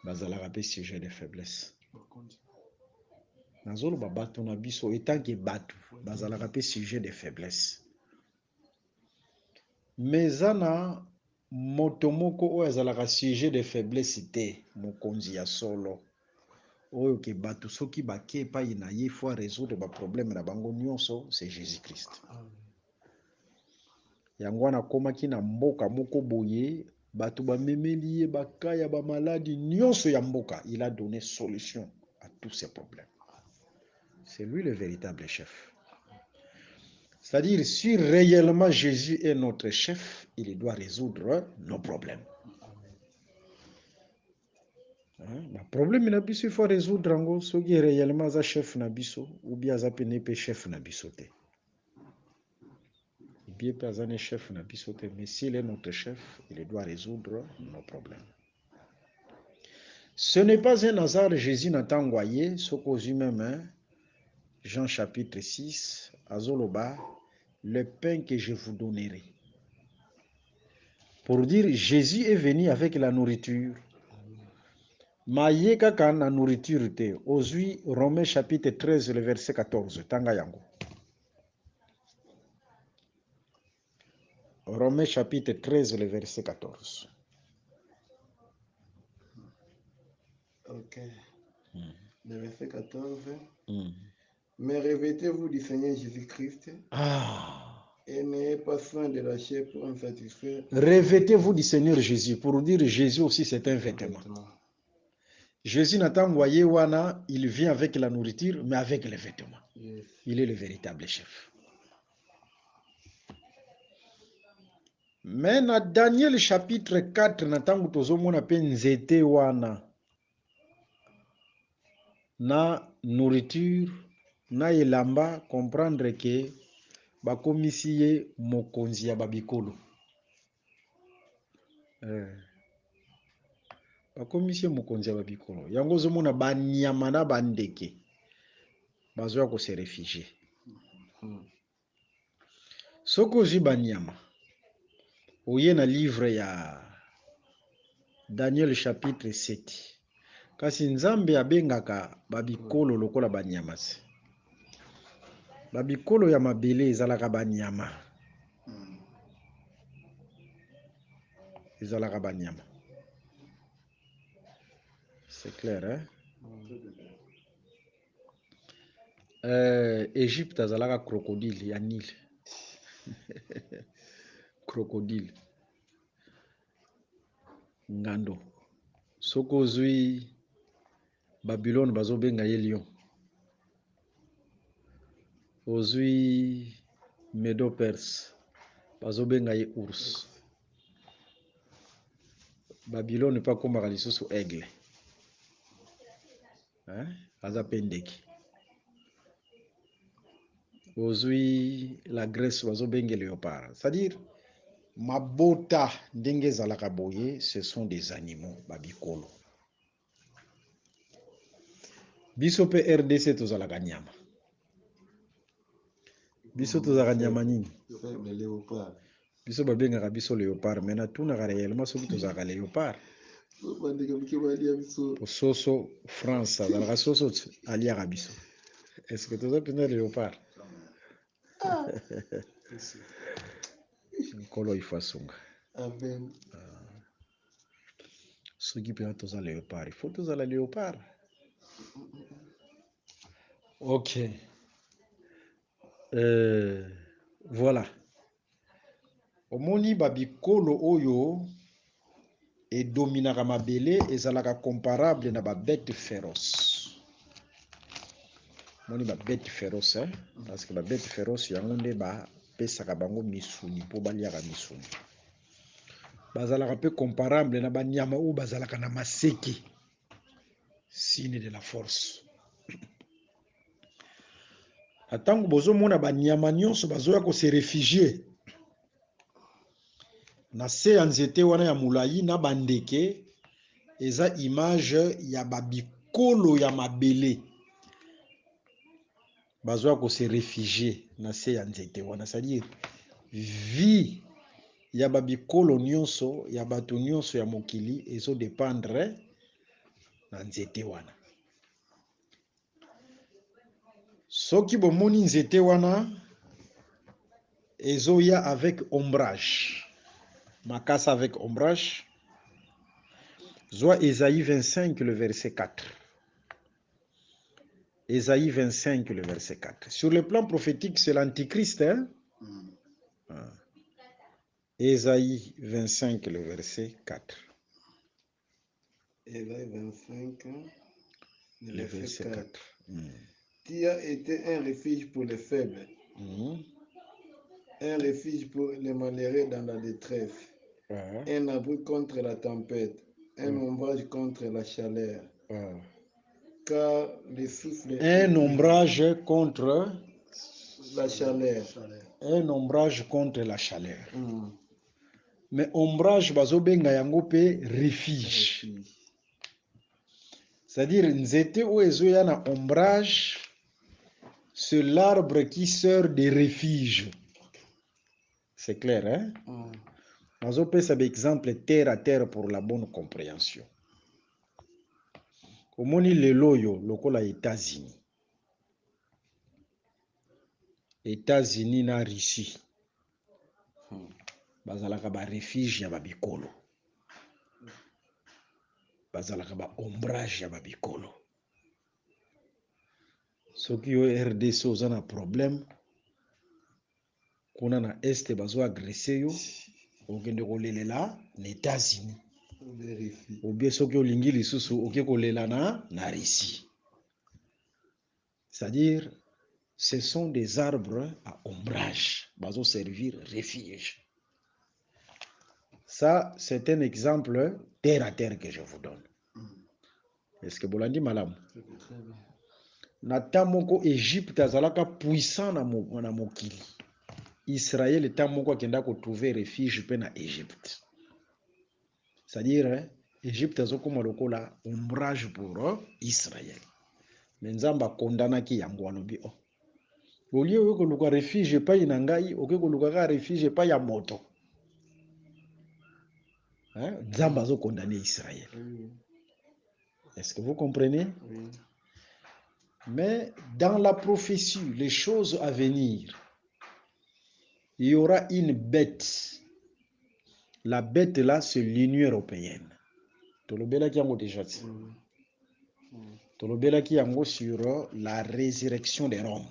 bazala rappelé sujet de faiblesse. Nazolo batunabiso étant que batu bazala rappelé sujet de faiblesse. Mais zana motomoko oyo azalaka sujet de faiblesse te mokonzi ya solo oyo ke batu soki bake epai na ye faut résoudre baproblème na bango nyonso, c'est Jésus-Christ. Yango wana akomaki na mboka moko boye batu bamemeli ye bakaya bamaladi nyonso ya mboka, il a donné solution à tous ces problèmes. C'est lui le véritable chef. C'est-à-dire, si réellement Jésus est notre chef, il doit résoudre nos problèmes. Le problème il faut résoudre ce qui est réellement un chef nabiso ou bien un chef nabisote. Il bien pas un chef nabisote, mais s'il est notre chef, il doit résoudre nos problèmes. Ce n'est pas un hasard, Jésus n'a pas envoyé, ce qu'aux humains, Jean chapitre 6, Azoloba, le pain que je vous donnerai. Pour dire, Jésus est venu avec la nourriture. Maïeka kan la nourriture te. Ozui, Romains chapitre 13, le verset 14. Tanga yango. Romains chapitre 13, le verset 14. Ok. Le verset 14. Mais revêtez-vous du Seigneur Jésus-Christ. Et n'ayez pas soin de la chair pour en satisfaire. Revêtez-vous du Seigneur Jésus. Pour dire Jésus aussi, c'est un vêtement. Jésus n'a pas envoyé Wana, il vient avec la nourriture, mais avec les vêtements. Yes. Il est le véritable chef. Mais dans Daniel chapitre 4, natangu tozomona pe nzete wana na nourriture na elamba, comprendre que bakomisi ye mokonzi ya babikolo. Bakomisi ye mokonzi ya babikolo. Yango ozomona banyama na bandeke bazwa ko se réfugier. Soko ozwi banyama oye na livre ya Daniel chapitre 7. Kasi Nzambe abengaka babikolo lokola banyama se. Babikolo ya mabele ezalaka banyama. Ezalaka banyama. C'est clair, hein? Égypte azalaka crocodile ya Nil. Crocodile. Ngando. Soko ozwi Babylone bazobenga ye lion. Ozwi Medo Perse bazobenga ye ours. Babylone pa komaka lisusu aigle. Aza pendeki. Ozwi la Grèce bazobenga léopard. C'est-à-dire mabota ndenge ezalaka boye, ce sont des animaux babikolo. Biso pe RDC tozalaka nyama. Biso tozalaka nyama nini? Léopard. Biso babengaka biso léopard, mais na tunaka réellement soki tozalaka léopard. Soso France azalaka soso aliaka biso. Est-ce que toza pena léopard? Nkolo ifasunga. Amen. Soki pena toza léopard, il faut tozala léopard. Ok. Voilà. Omoni babikolo oyo et dominaka mabele ezalaka comparable na ba bête féroce. Moni ba bête féroce, hein? Parce que ba bête féroce yango nde ba pesaka bango misuni po baliaka misuni. Bazalaka pe comparable na ba nyama oyo bazalaka na maseke. Signe de la force. Atango bozomona banyama nyonso bazoya ko se réfugier na se ya nzete wana ya mulayi na bandeke eza image ya babikolo ya mabele bazoya ko se réfugier na se ya nzete wana, c'est-à-dire vie ya babikolo nyonso ya bato nyonso ya mokili ezo dépendre na nzete wana. Soki bomoni nzete wana ezoya avec ombrage, makasa avec ombrage, Zwa Ésaïe 25 le verset 4. Ésaïe 25 le verset 4. Sur le plan prophétique, c'est l'antichrist, hein? Ésaïe 25 le verset 4. Ésaïe 25 Le verset 4. Tu as été un refuge pour les faibles, un refuge pour les malheureux dans la détresse, un abri contre la tempête, un ombrage contre la chaleur. Car le souffle... Un ombrage contre la chaleur. Un ombrage contre la chaleur. Mais ombrage bazobenga yango pe refuge. C'est-à-dire nzete o ezoya na ombrage, c'est l'arbre qui sert de refuge. C'est clair, hein? Nazo pesa ba exemple terre à terre pour la bonne compréhension. Omoni lelo yo lokola États-Unis. États-Unis na Russie. Bazalaka ba refuge ya babikolo. Bazalaka ba ombrage ya babikolo. Soki yo RDC oza na problème, kuna na este bazo agressé yo okende kolelela na États-Unis ou bien soki olingi lisusu oke kolela na Russie. C'est-à-dire ce sont des arbres à ombrage bazo servir refuge. Ça c'est un exemple terre à terre que je vous donne. Est-ce que bolandi malamu? Na tamoko Égypte azalaka puissant na mokili. Israël tamoko akenda ko trouver refuge pe na Égypte. C'est-à-dire Égypte azokoma lokola ombrage pour Israël. Mais Nzamba kondanaki yango alobi o. Olie oyo koluka refuge pa na ngai, oke koluka ka refuge pa ya moto. Nzamba azo condamner Israël. Est-ce que vous comprenez? Oui. Mais dans la prophétie, les choses à venir, il y aura une bête. La bête là, c'est l'Union européenne. Tolobela ki yango déjà. Tolobela ki yango sur la résurrection de Rome.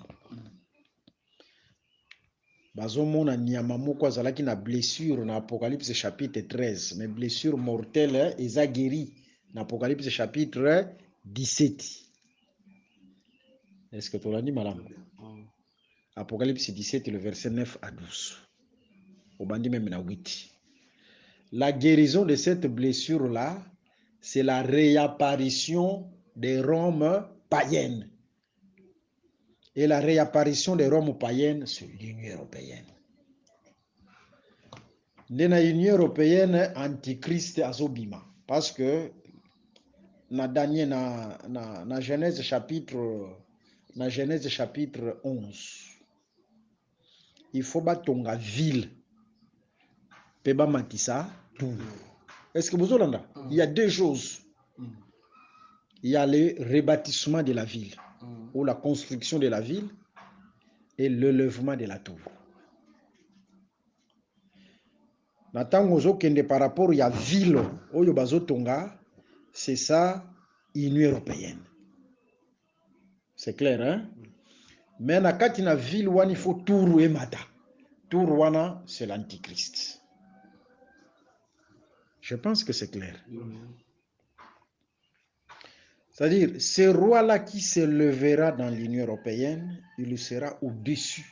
Bazomona nyama moko azalaki na blessure na Apocalypse chapitre 13, mais blessure mortelle eza guéri na Apocalypse chapitre 17. Est-ce que tu l'as dit, madame? Apocalypse 17, le verset 9 à 12. Au bandi même na 8. La guérison de cette blessure-là, c'est la réapparition des Roms païennes. Et la réapparition des Roms païennes, c'est l'Union européenne. Dans l'Union européenne, Antichrist azobima. Parce que na Daniel, na Genèse chapitre 11, il faut batonga ville peba matisa tout. Est-ce que vous entendez? Il y a deux choses. Il y a le rebâtissement de la ville ou la construction de la ville et l'enlèvement de la tour. Natango zokende par rapport ya ville oyo bazotonga, c'est ça Union européenne. C'est clair, hein? Mais na kati na ville wana il faut tour et mata. Tour wana c'est l'antichrist. Je pense que c'est clair. C'est-à-dire, ce roi-là qui se lèvera dans l'Union européenne, il sera au-dessus.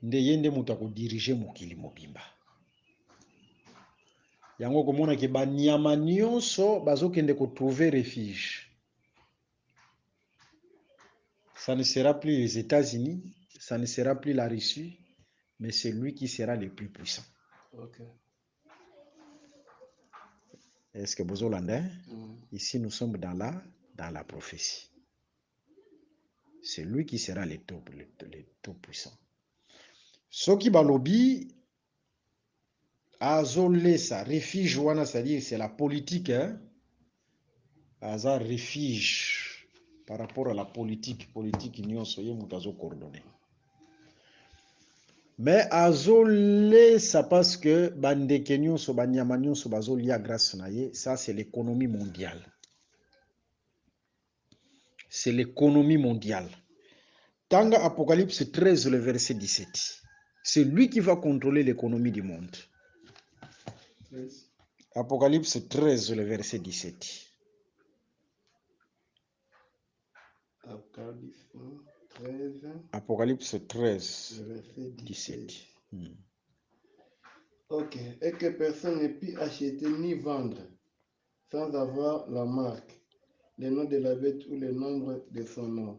Ndeyende mutako diriger mokili mobimba. Yango komona ke ba nyama nyonso bazokende ko trouver refuge. Ça ne sera plus les États-Unis, ça ne sera plus la Russie, mais c'est lui qui sera le plus puissant. Okay. Est-ce que vous entendez? Ici, nous sommes dans la prophétie. C'est lui qui sera le tout puissant. Ce qui balobi, azolesa, refuge, c'est-à-dire c'est la politique, hein? Aza refuge par rapport à la politique union soye mutazo coordonné. Mais azolesa parce que bande kenyon so banyamanyon so bazolia grâce naye, ça c'est l'économie mondiale. C'est l'économie mondiale. Tanga Apocalypse 13 le verset 17. C'est lui qui va contrôler l'économie du monde. Apocalypse 13 le verset 17. Apocalypse 13 verset 17. Ok. Et que personne ne puisse acheter ni vendre sans avoir la marque, le nom de la bête ou le nombre de son nom.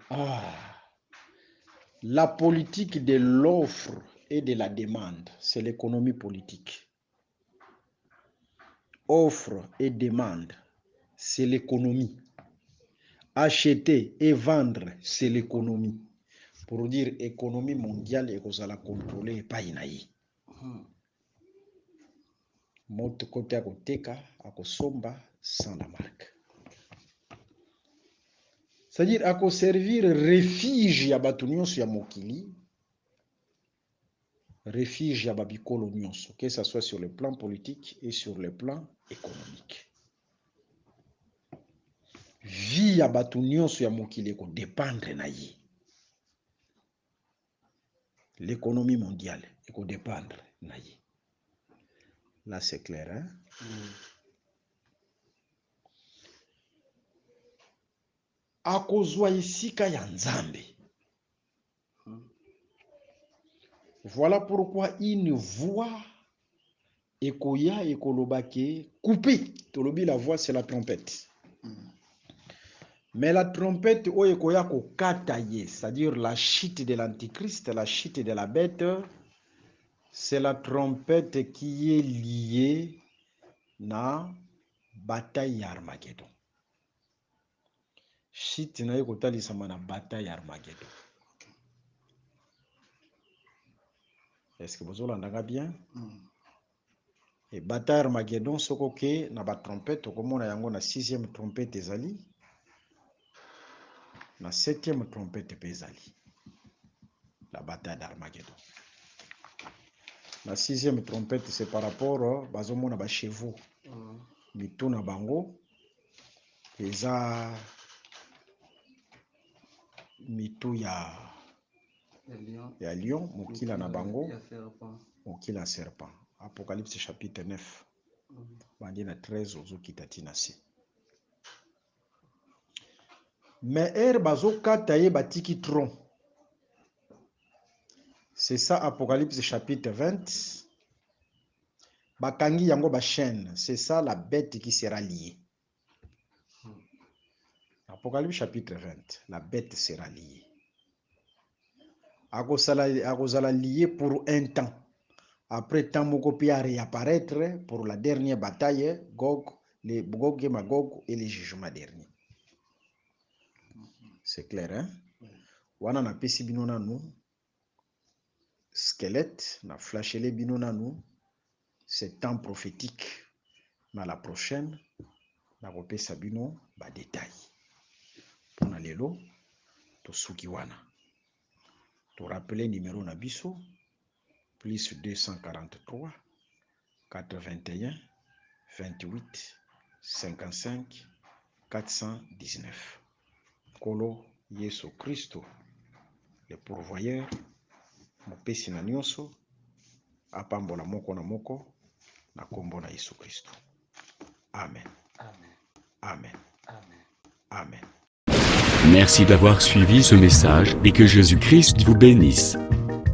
La politique de l'offre et de la demande, c'est l'économie politique. Offre et demande, c'est l'économie. Acheter et vendre, c'est l'économie. Pour dire économie mondiale et qu'on la contrôler pas inaï. Moto kote à koteka, à kosomba sans la marque. C'est-à-dire à servir refuge ya batu nyonso ya mokili, refuge ya babikolo nyonso, que ce soit sur le plan politique et sur le plan économique. Vie ya batu nyonso ya mokili ko dépendre na ye. l'économie mondiale et qu'on dépendre. Là, c'est clair. Hein? Akozwa isika ya Nzambe. Voilà pourquoi une voix ekoya ekolobake coupé. Tolobi, la voix, c'est la trompette. Mais la trompette ekoya kokataye, c'est-à-dire la chute de l'antichrist, la chute de la bête, c'est la trompette qui est liée na bataille Armageddon. Chute na ekotalisama na bataille Armageddon. Est-ce que vous entendez bien? Et bataille Armageddon, sokoke na ba trompette, okomona yango na 6e trompette ezali, na 7e trompette ezali. La bataille d'Armageddon. La 6e trompette, c'est par rapport bazomona ba chevaux. Mitu na bango eza mitu ya lion, mokila na bango, mokila serpent. Apocalypse chapitre 9. Bandi na 13 ozokita tina se. Mais bazokata ye batiki tron. C'est ça Apocalypse chapitre 20. Bakangi yango ba chaîne, c'est ça la bête qui sera liée. Apocalypse chapitre 20, la bête sera liée. Akozala liée pour un temps. Après temps moko pia réapparaître pour la dernière bataille, Gog et Magog et les jugements derniers. C'est clair, hein? Wana na pesi bino nanu squelette na flashele bino nanu, c'est temps prophétique. Na la prochaine na kopesa bino ba détail. Pona lelo to suki wana. To rappeler numéro na biso plus 243 81 28 55 419. Kolo Yesu Christo, le pourvoyeur, mopesi na nyonso, apambola moko na moko, na kombo na Yesu Christo. Amen. Amen. Amen. Amen. Amen. Merci d'avoir suivi ce message et que Jésus-Christ vous bénisse.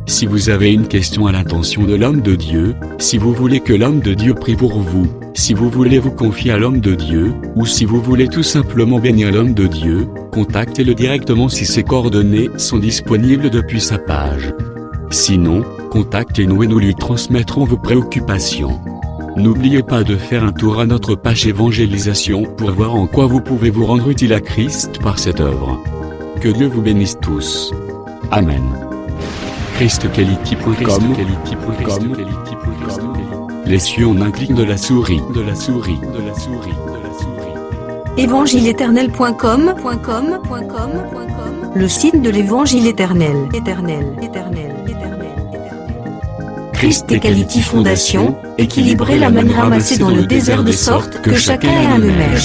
Si vous avez une question à l'intention de l'homme de Dieu, si vous voulez que l'homme de Dieu prie pour vous, si vous voulez vous confier à l'homme de Dieu, ou si vous voulez tout simplement bénir l'homme de Dieu, contactez-le directement si ses coordonnées sont disponibles depuis sa page. Sinon, contactez-nous et nous lui transmettrons vos préoccupations. N'oubliez pas de faire un tour à notre page évangélisation pour voir en quoi vous pouvez vous rendre utile à Christ par cette œuvre. Que Dieu vous bénisse tous. Amen. ChristQuality.com. Les cieux en un clic de la souris. Évangile-éternel.com, le site de l'évangile éternel. Christ et Quality Fondation, équilibrer la manne ramassée dans le désert de sorte que chacun ait un numère.